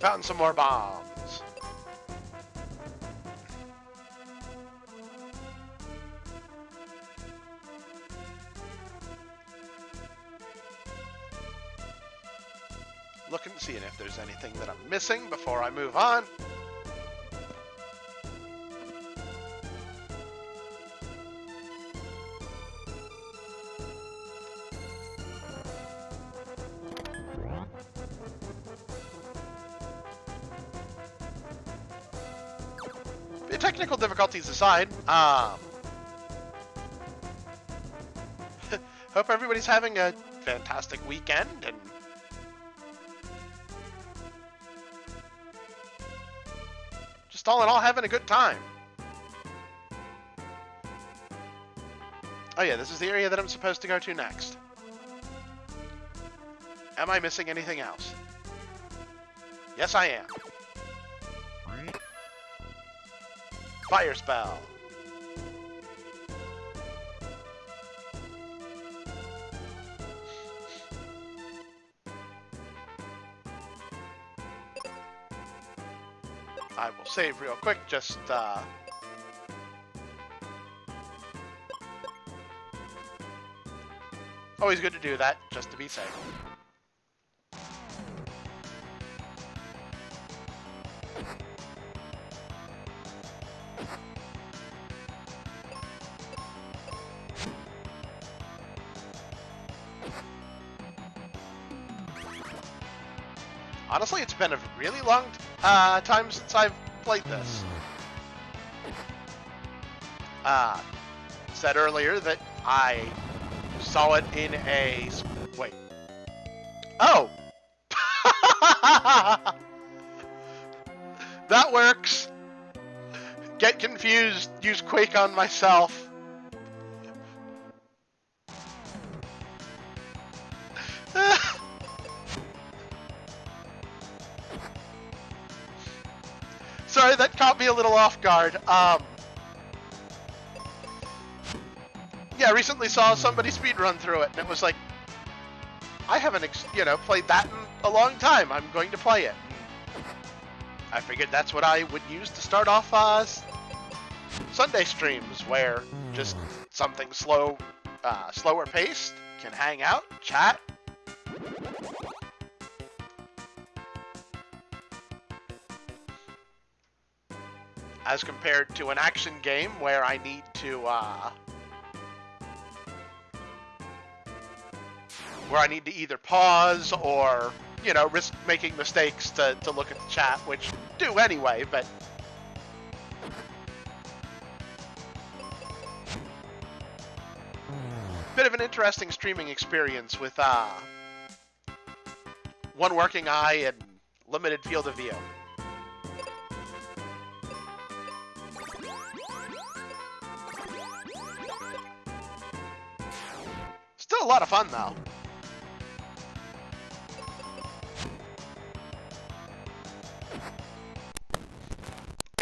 Speaker 1: Found some more bombs. Looking, seeing if there's anything that I'm missing before I move on. The technical difficulties aside, hope everybody's having a fantastic weekend and just all in all having a good time. Oh yeah, this is the area that I'm supposed to go to next. Am I missing anything else? Yes, I am. Fire spell. I will save real quick, just Always good to do that, just to be safe. Honestly, it's been a really long time since I've played this. Said earlier that I saw it in a... Wait. Oh! That works. Get confused, use Quake on myself. Sorry, that caught me a little off guard. Yeah, I recently saw somebody speedrun through it, and it was like, I haven't, played that in a long time. I'm going to play it. I figured that's what I would use to start off Sunday streams, where just something slower paced, can hang out, chat. As compared to an action game where I need to either pause or, risk making mistakes to look at the chat, which do anyway, but... Bit of an interesting streaming experience with one working eye and limited field of view. Still a lot of fun, though.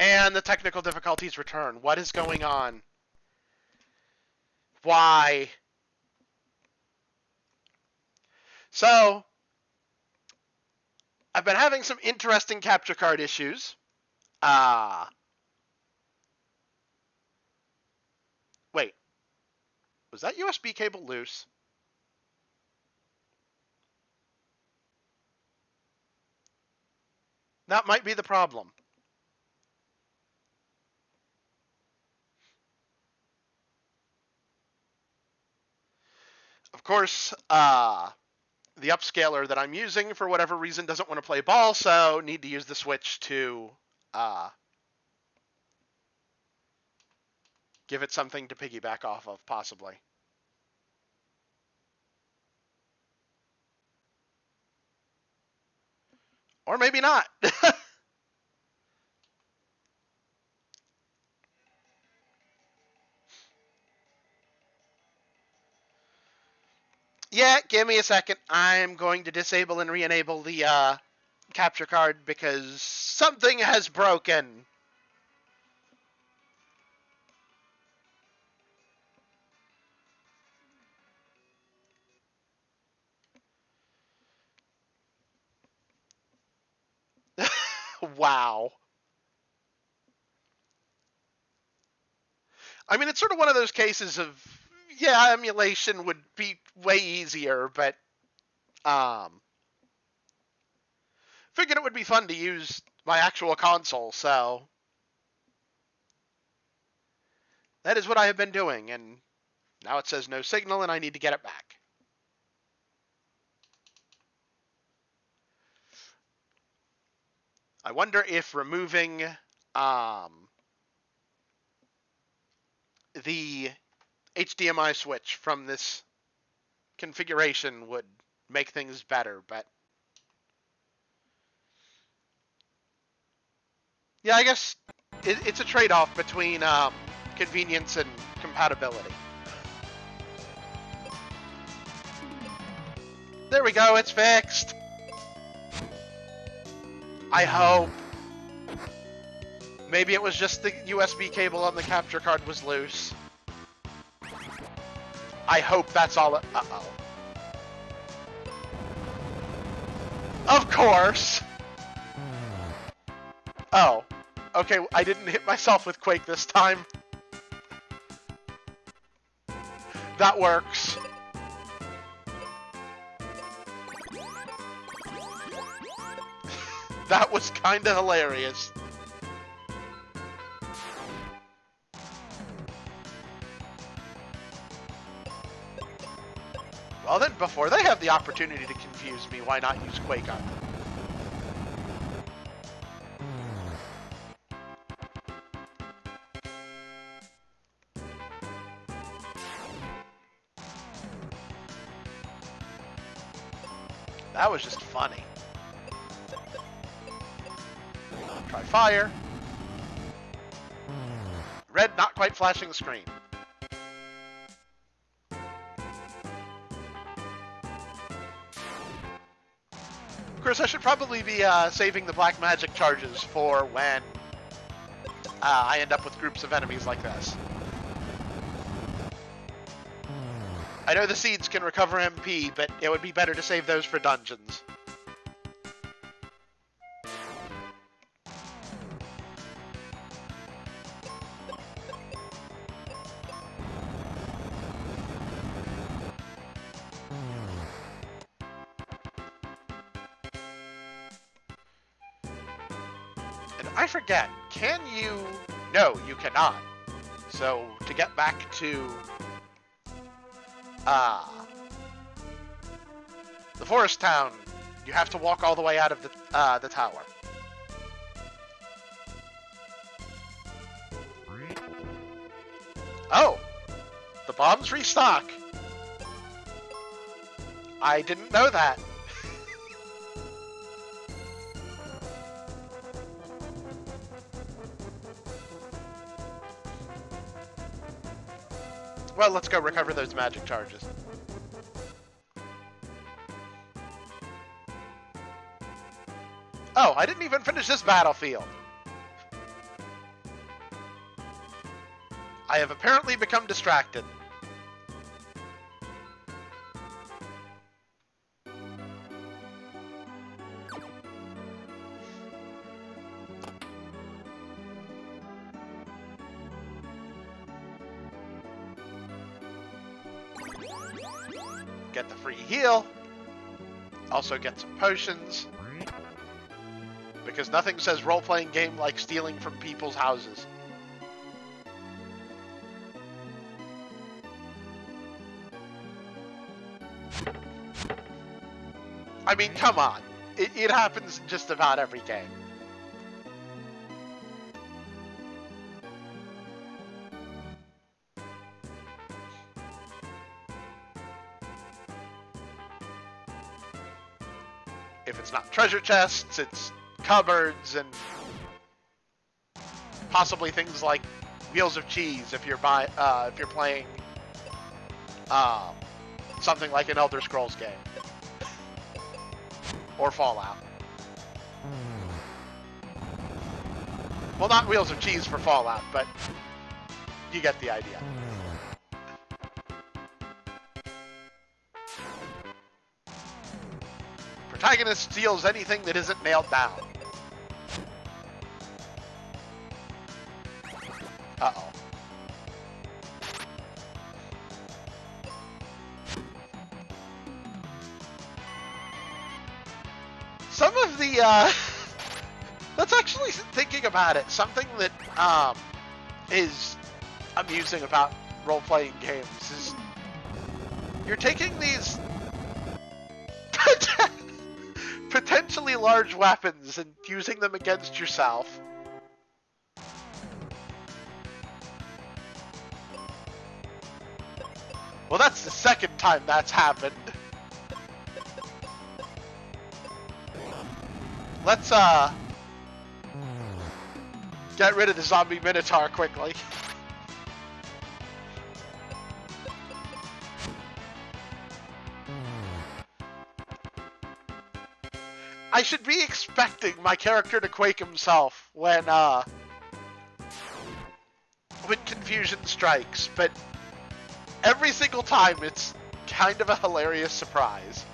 Speaker 1: And the technical difficulties return. What is going on? Why? So, I've been having some interesting capture card issues. Wait. Was that USB cable loose? That might be the problem. Of course, the upscaler that I'm using, for whatever reason, doesn't want to play ball, so need to use the Switch to give it something to piggyback off of, possibly. Or maybe not. Yeah, give me a second. I'm going to disable and re-enable the capture card because something has broken. Wow. I mean, it's sort of one of those cases of, yeah, emulation would be way easier, but figured it would be fun to use my actual console, so that is what I have been doing, and now it says no signal and I need to get it back. I wonder if removing the HDMI switch from this configuration would make things better, but yeah, I guess it's a trade-off between convenience and compatibility. There we go, it's fixed. I hope. Maybe it was just the USB cable on the capture card was loose. I hope that's all it... Uh-oh. Of course! Oh. Okay, I didn't hit myself with Quake this time. That works. That was kind of hilarious. Well then, before they have the opportunity to confuse me, why not use Quake on them? That was just funny. Try fire. Red not quite flashing the screen. Of course, I should probably be saving the black magic charges for when I end up with groups of enemies like this. I know the seeds can recover MP, but it would be better to save those for dungeons. And I forget, can you... No, you cannot. So, to get back to... the forest town, you have to walk all the way out of the tower. Oh! The bombs restock! I didn't know that. Well, let's go recover those magic charges. Oh, I didn't even finish this battlefield. I have apparently become distracted. Get the free heal. Also get some potions. Because nothing says role-playing game like stealing from people's houses. I mean, come on. It happens in just about every game. If it's not treasure chests, it's cupboards and possibly things like Wheels of Cheese if you're playing something like an Elder Scrolls game or Fallout. Well, not Wheels of Cheese for Fallout, but you get the idea. Protagonist steals anything that isn't nailed down. Uh-oh. Some of the, let's actually thinking about it, something that, is amusing about role-playing games is you're taking these potentially large weapons and using them against yourself. Well, that's the second time that's happened. Let's, get rid of the zombie minotaur quickly. I should be expecting my character to quake himself when confusion strikes, but every single time it's kind of a hilarious surprise.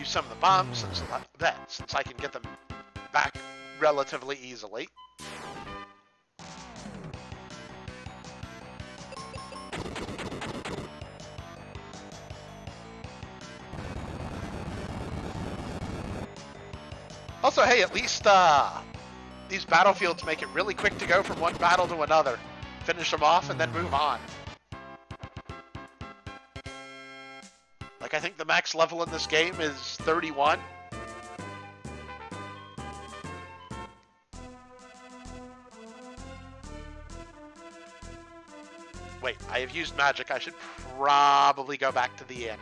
Speaker 1: use some of the bombs since I can get them back relatively easily. Also, hey, at least these battlefields make it really quick to go from one battle to another. Finish them off and then move on. Like, I think the max level in this game is 31. Wait, I have used magic. I should probably go back to the inn.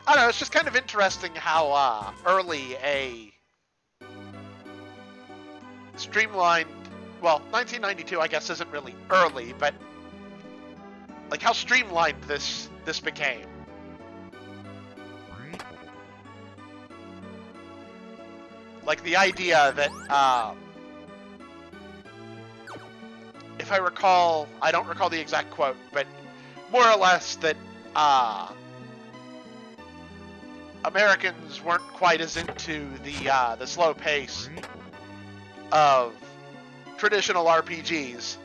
Speaker 1: I don't know, it's just kind of interesting how early a streamlined, well, 1992 I guess isn't really early, but like how streamlined this became. Like the idea that, if I recall, I don't recall the exact quote, but more or less that, Americans weren't quite as into the slow pace of traditional RPGs.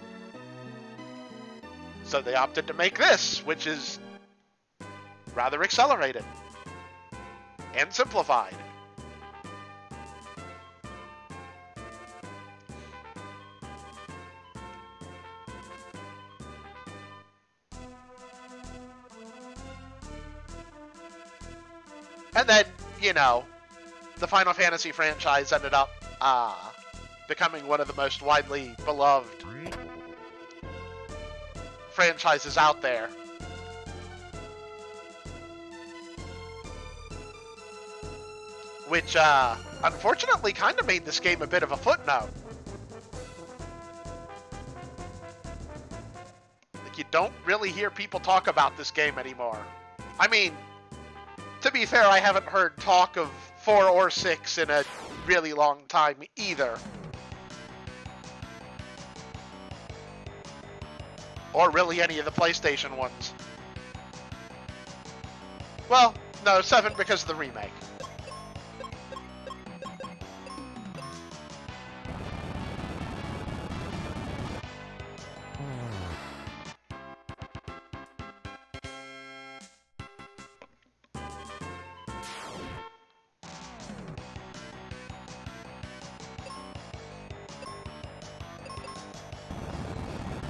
Speaker 1: So they opted to make this, which is rather accelerated and simplified. And then, you know, the Final Fantasy franchise ended up becoming one of the most widely beloved franchises out there. Which, unfortunately, kind of made this game a bit of a footnote. Like, you don't really hear people talk about this game anymore. I mean, to be fair, I haven't heard talk of 4 or 6 in a really long time either. Or really any of the PlayStation ones. Well, no, 7 because of the remake.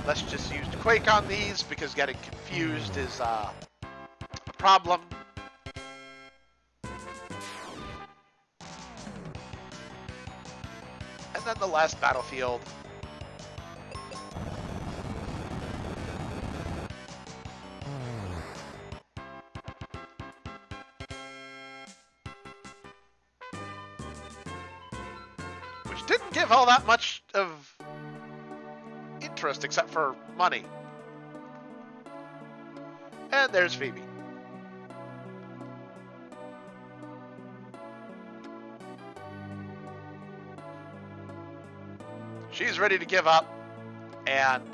Speaker 1: Let's just use Quake on these because getting confused is a problem. And then the last battlefield. Which didn't give all that much of interest except for money. And there's Phoebe. She's ready to give up, and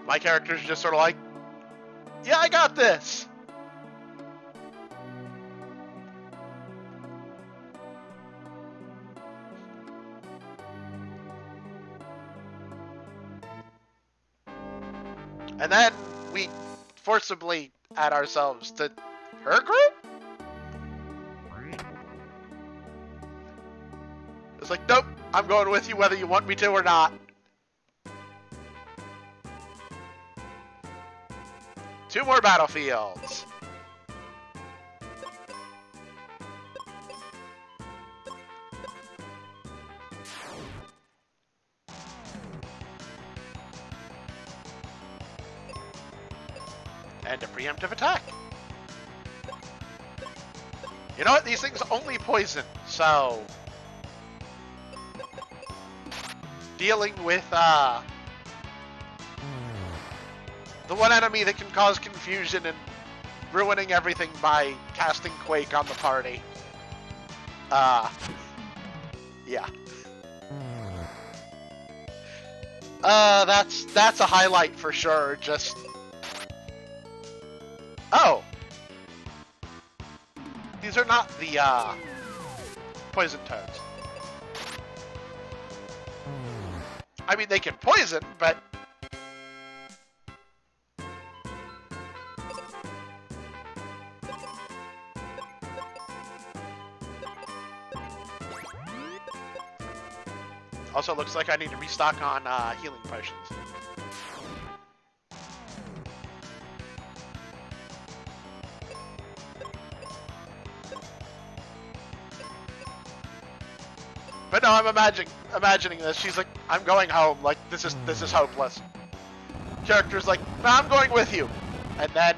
Speaker 1: my character's just sort of like, yeah, I got this. And then we forcibly add ourselves to her group? It's like, nope, I'm going with you whether you want me to or not. Two more battlefields. And a preemptive attack. You know what? These things only poison, so dealing with the one enemy that can cause confusion and ruining everything by casting Quake on the party. Yeah. That's a highlight for sure. Just oh, these are not the poison toads. I mean, they can poison, but also looks like I need to restock on healing potions. But no, I'm imagining this. She's like, I'm going home. Like, this is hopeless. Character's like, no, I'm going with you. And then,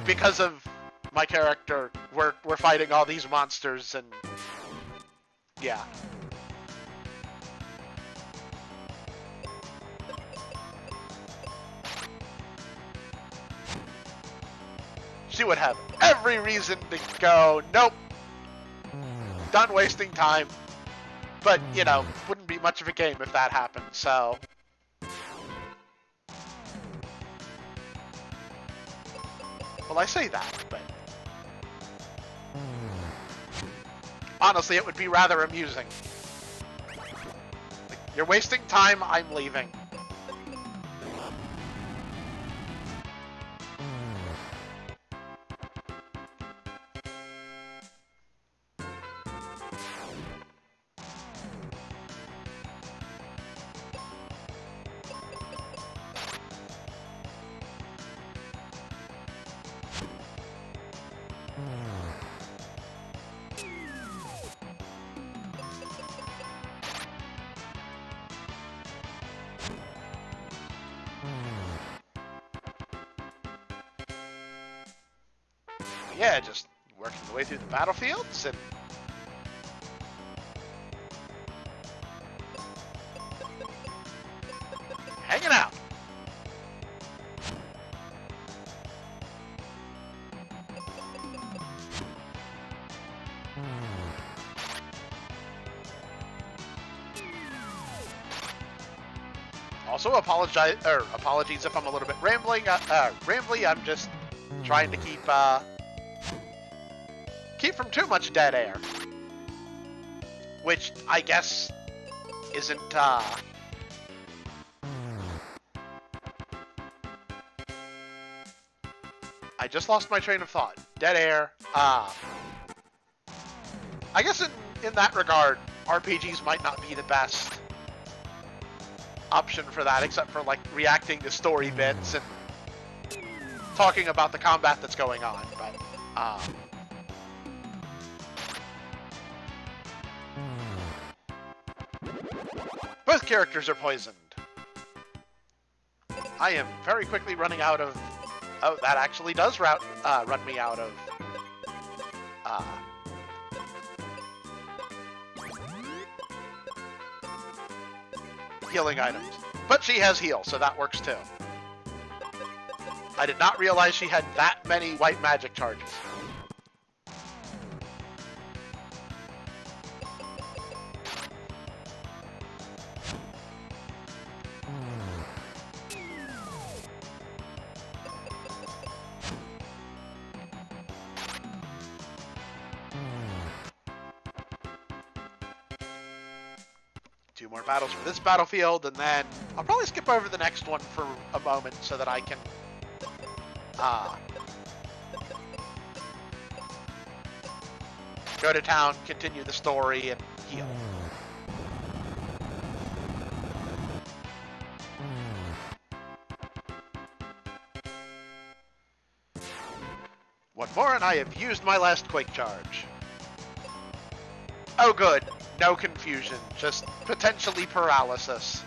Speaker 1: because of my character, we're fighting all these monsters, and yeah. She would have every reason to go, nope, done wasting time. But, you know, wouldn't be much of a game if that happened, so. Well, I say that, but. Honestly, it would be rather amusing. Like, you're wasting time, I'm leaving. Yeah, just working the way through the battlefields and hanging out. Also, apologies if I'm a little bit rambling. Rambly. I'm just trying to keep from too much dead air, which I guess isn't. I just lost my train of thought. Dead air. I guess in that regard, RPGs might not be the best option for that, except for like reacting to story bits and talking about the combat that's going on. But both characters are poisoned. I am very quickly running out of. Oh, that actually does run me out of. Healing items. But she has heal, so that works too. I did not realize she had that many white magic charges. Two more battles for this battlefield, and then I'll probably skip over the next one for a moment so that I can go to town, continue the story, and heal. One more, and I have used my last Quake charge. Oh good, no confusion, just potentially paralysis.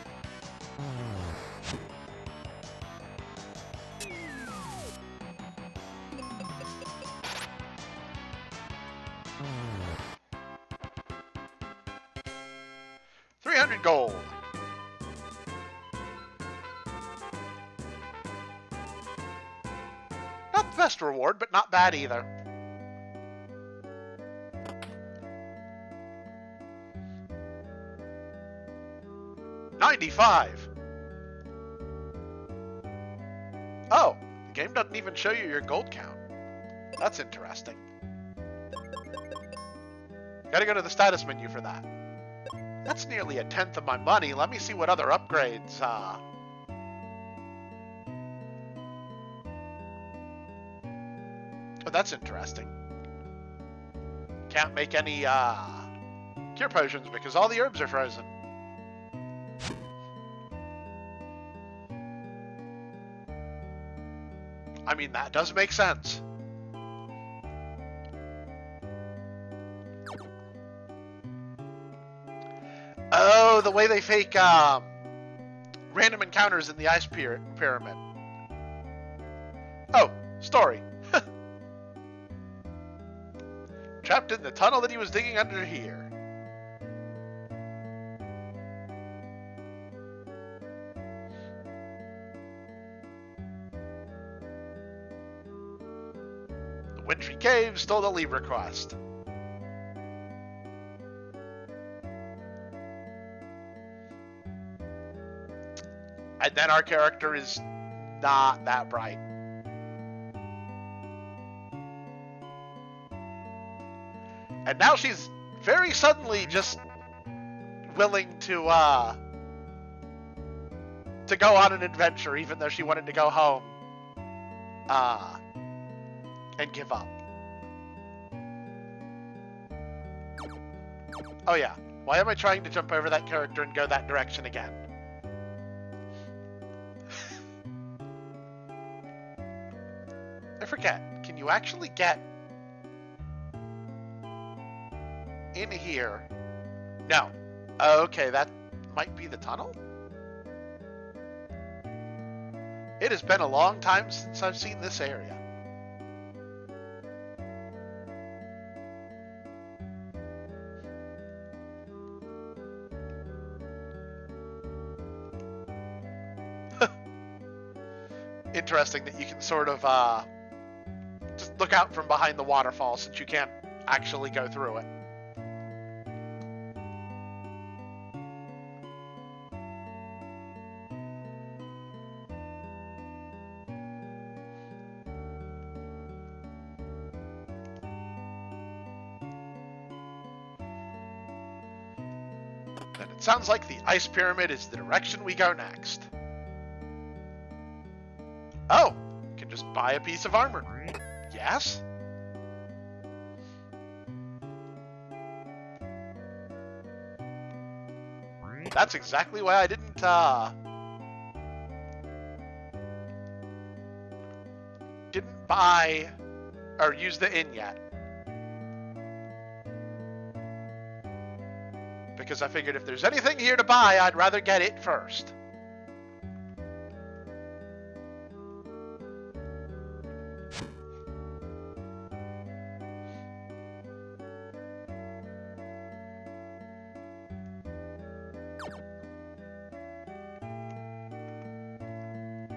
Speaker 1: $300 gold. Not the best reward, but not bad either. 95. Oh, the game doesn't even show you your gold count. That's interesting. Gotta go to the status menu for that. That's nearly 1/10 of my money. Let me see what other upgrades, Oh, that's interesting. Can't make any, cure potions because all the herbs are frozen. I mean, that does make sense. Oh, the way they fake random encounters in the ice pyramid. Oh, story. Trapped in the tunnel that he was digging under here. The Wintry Cave stole the leave request. And then our character is not that bright. And now she's very suddenly just willing to go on an adventure, even though she wanted to go home and give up. Oh yeah, why am I trying to jump over that character and go that direction again? I forget, can you actually get in here? No. Okay, that might be the tunnel? It has been a long time since I've seen this area. Interesting that you can sort of just look out from behind the waterfall since you can't actually go through it. Then it sounds like the ice pyramid is the direction we go next. Oh, you can just buy a piece of armor. Yes? That's exactly why I didn't, didn't buy or use the inn yet. Because I figured if there's anything here to buy, I'd rather get it first.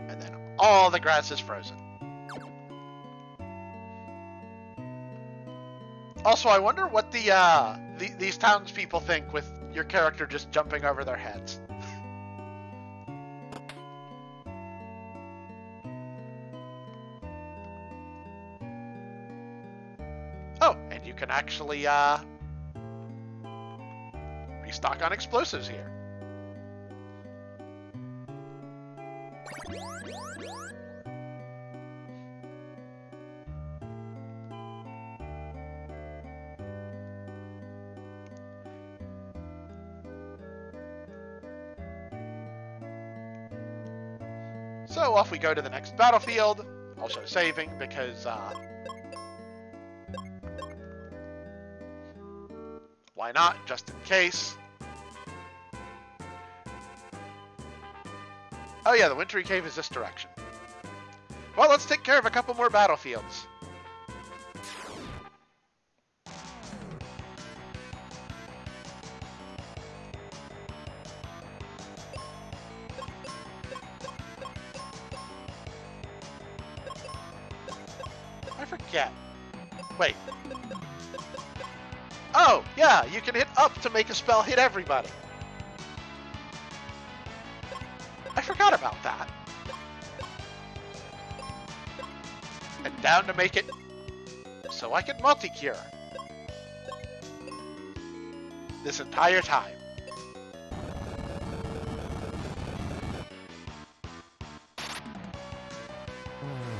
Speaker 1: And then all the grass is frozen. Also, I wonder what these townspeople think with your character just jumping over their heads. Oh, and you can actually restock on explosives here. So off we go to the next battlefield, also saving because, why not, just in case. Oh yeah, the Wintry Cave is this direction. Well, let's take care of a couple more battlefields. I forget. Wait. Oh, yeah, you can hit up to make a spell hit everybody. forgot about that. And down to make it so I could multi-cure. This entire time.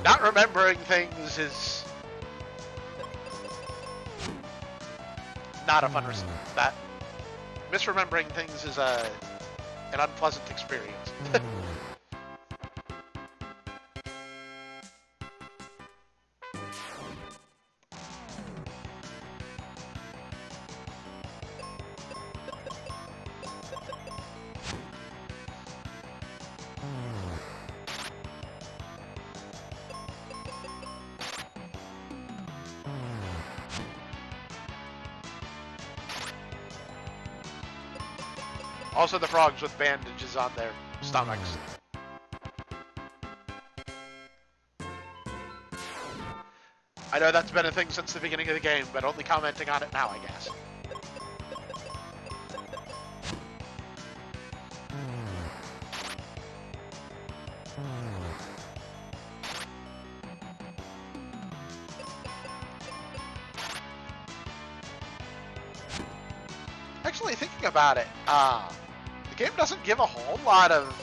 Speaker 1: Not remembering things is not a fun that misremembering things is an unpleasant experience. Also the frogs with bandages on their stomachs. I know that's been a thing since the beginning of the game, but only commenting on it now, I guess. Actually, thinking about it, the game doesn't give a whole lot of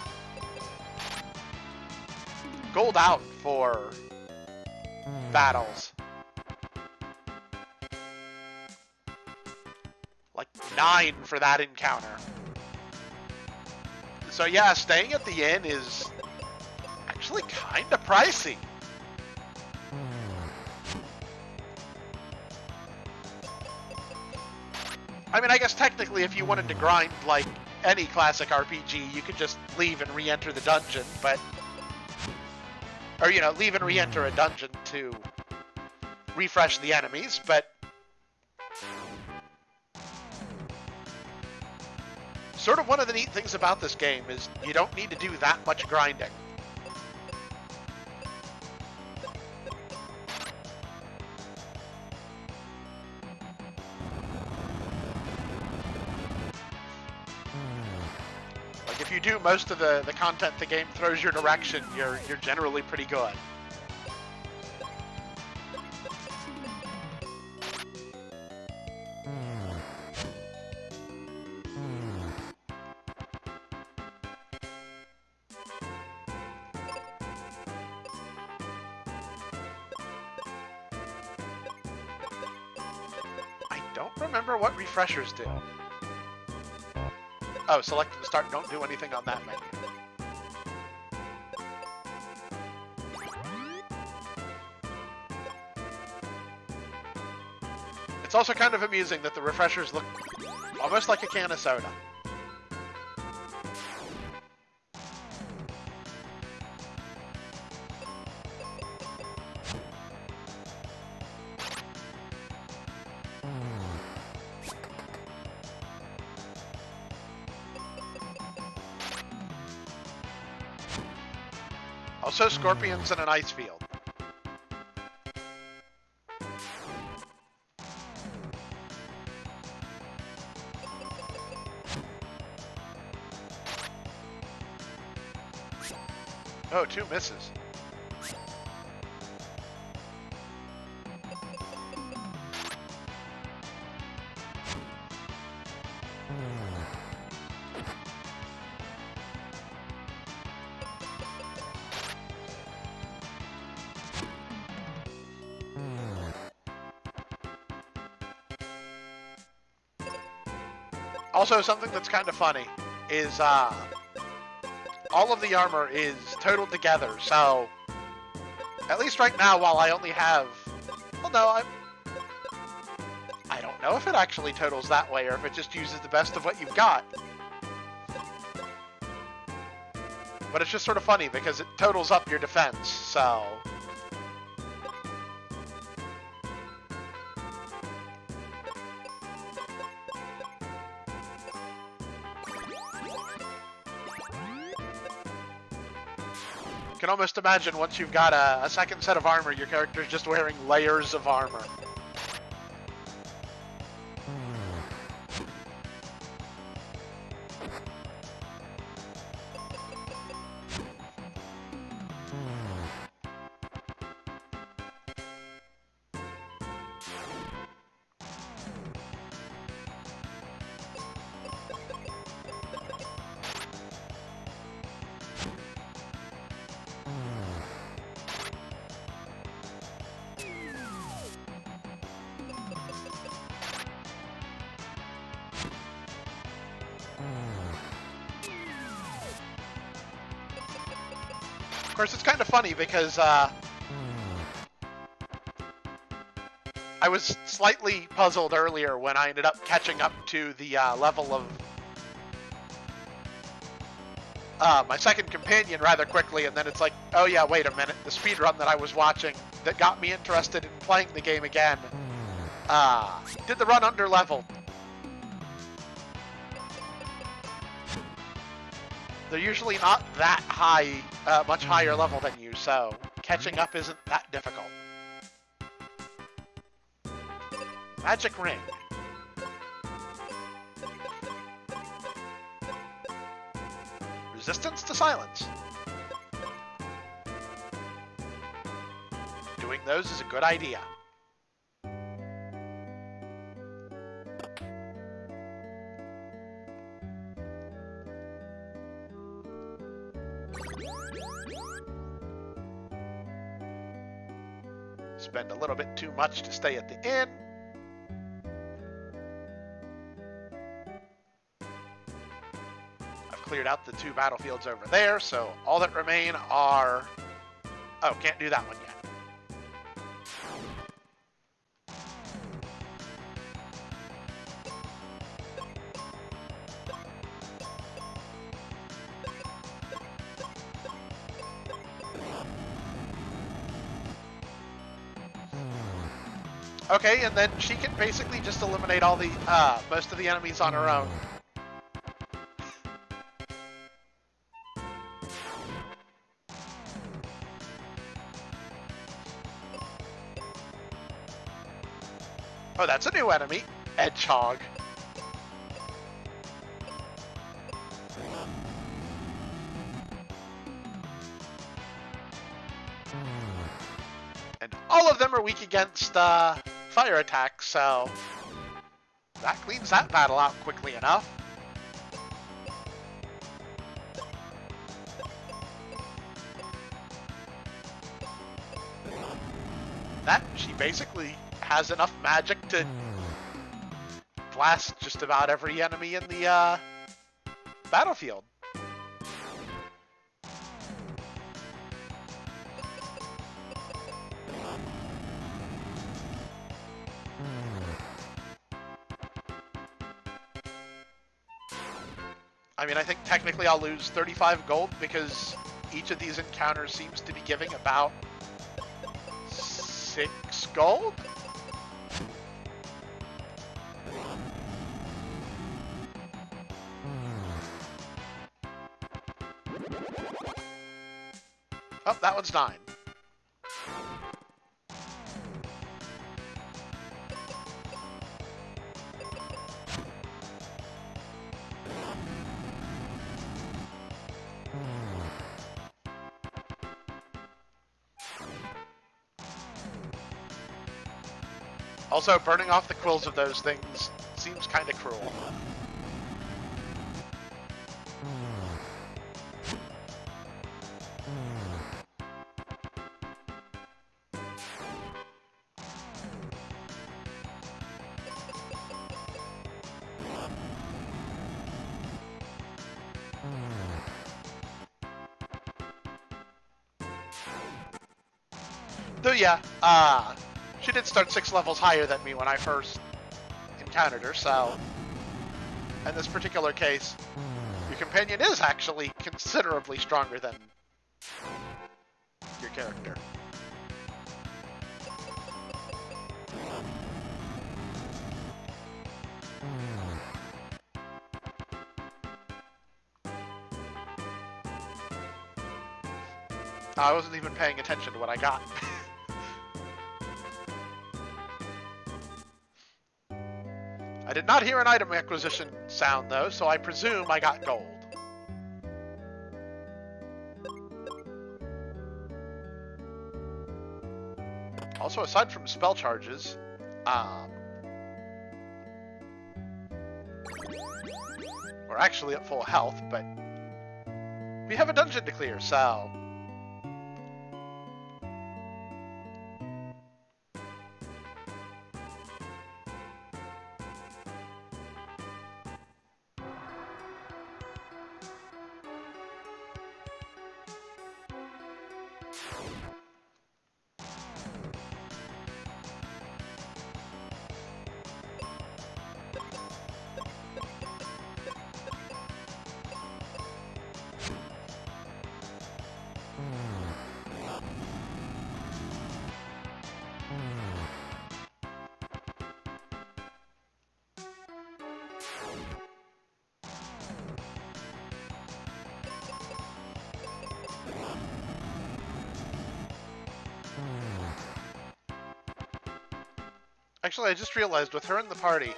Speaker 1: gold out for battles. Like 9 for that encounter. So yeah, staying at the inn is actually kind of pricey. I mean, I guess technically if you wanted to grind like any classic RPG, you could just leave and re-enter the dungeon, but... Or, you know, leave and re-enter a dungeon to refresh the enemies, but... Sort of one of the neat things about this game is you don't need to do that much grinding. Like if you do most of the content the game throws your direction, you're generally pretty good. Remember what refreshers do. Oh, select and start, don't do anything on that menu. It's also kind of amusing that the refreshers look almost like a can of soda. Also, scorpions in an ice field. Oh, 2 misses. Also, something that's kind of funny is all of the armor is totaled together, so at least right now, while I only have... Well, no, I don't know if it actually totals that way or if it just uses the best of what you've got. But it's just sort of funny because it totals up your defense, so... You can almost imagine once you've got a second set of armor, your character's just wearing layers of armor. course, it's kind of funny because I was slightly puzzled earlier when I ended up catching up to the level of my second companion rather quickly, and then it's like, oh yeah, wait a minute, the speedrun that I was watching that got me interested in playing the game again did the run under level. They're usually not that high, much higher level than you, so catching up isn't that difficult. Magic ring. Resistance to silence. Doing those is a good idea. Spend a little bit too much to stay at the inn. I've cleared out the 2 battlefields over there, so all that remain are... Oh, can't do that one yet. Okay, and then she can basically just eliminate all the, most of the enemies on her own. Oh, that's a new enemy. Edgehog. And all of them are weak against, fire attacks, so that cleans that battle out quickly enough. That, she basically has enough magic to blast just about every enemy in the battlefield. I mean, I think technically I'll lose 35 gold because each of these encounters seems to be giving about 6 gold? Oh, that one's 9. Also, burning off the quills of those things seems kind of cruel. Though yeah, she did start 6 levels higher than me when I first encountered her, so in this particular case, your companion is actually considerably stronger than your character. I wasn't even paying attention to what I got. I did not hear an item acquisition sound, though, so I presume I got gold. Also, aside from spell charges, we're actually at full health, but we have a dungeon to clear, so... Actually, I just realized with her in the party,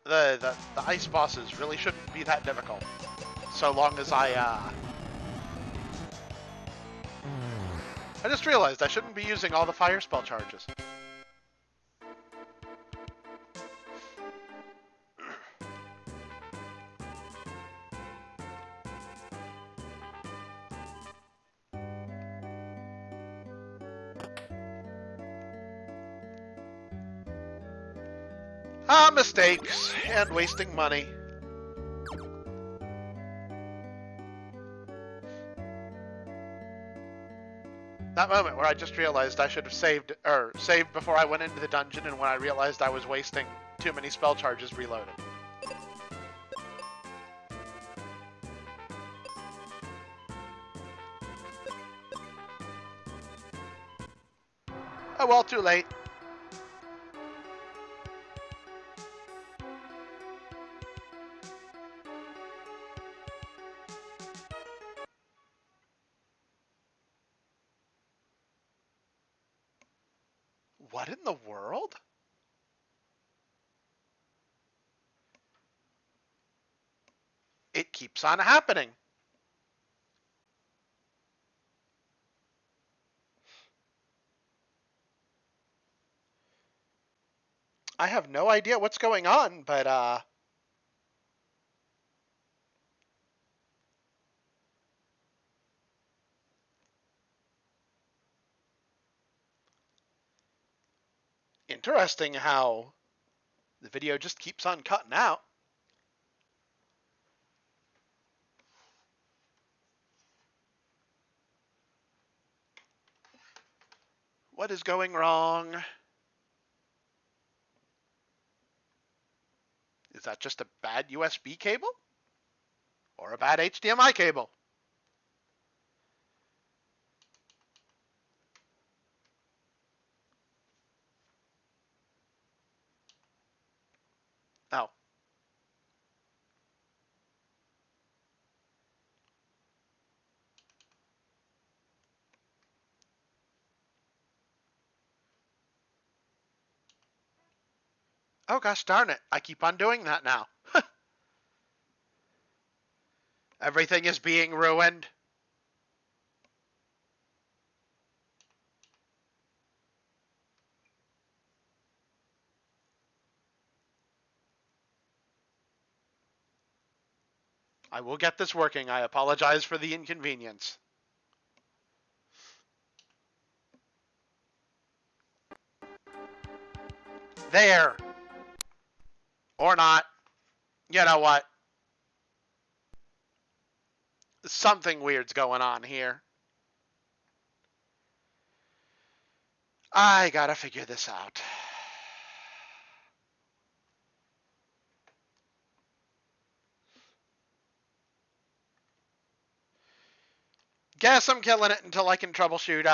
Speaker 1: the ice bosses really shouldn't be that difficult. So long as I just realized I shouldn't be using all the fire spell charges. Mistakes and wasting money. That moment where I just realized I should have saved before I went into the dungeon, and when I realized I was wasting too many spell charges, reloaded. Oh well, too late. What in the world? It keeps on happening. I have no idea what's going on, but interesting how the video just keeps on cutting out. What is going wrong? Is that just a bad USB cable? Or a bad HDMI cable? Oh. Oh gosh darn it. I keep on doing that now. Everything is being ruined. I will get this working. I apologize for the inconvenience. There. Or not. You know what? Something weird's going on here. I gotta figure this out. Guess I'm killing it until I can troubleshoot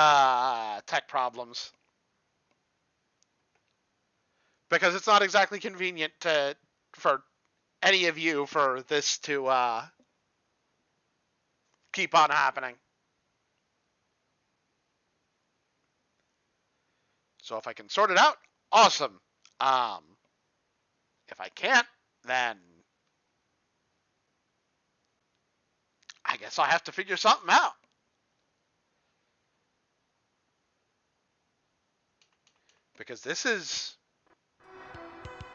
Speaker 1: tech problems. Because it's not exactly convenient for any of you for this to keep on happening. So if I can sort it out, awesome. If I can't, then I guess I'll have to figure something out. Because this is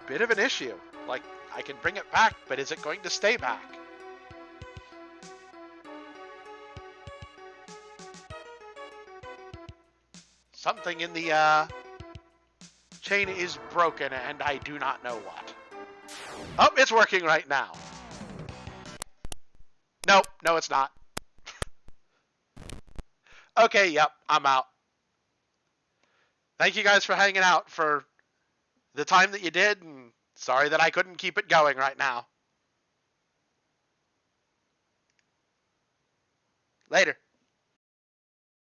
Speaker 1: a bit of an issue. Like, I can bring it back, but is it going to stay back? Something in the chain is broken, and I do not know what. Oh, it's working right now. Nope, no, it's not. Okay, yep, I'm out. Thank you guys for hanging out for the time that you did, and sorry that I couldn't keep it going right now. Later.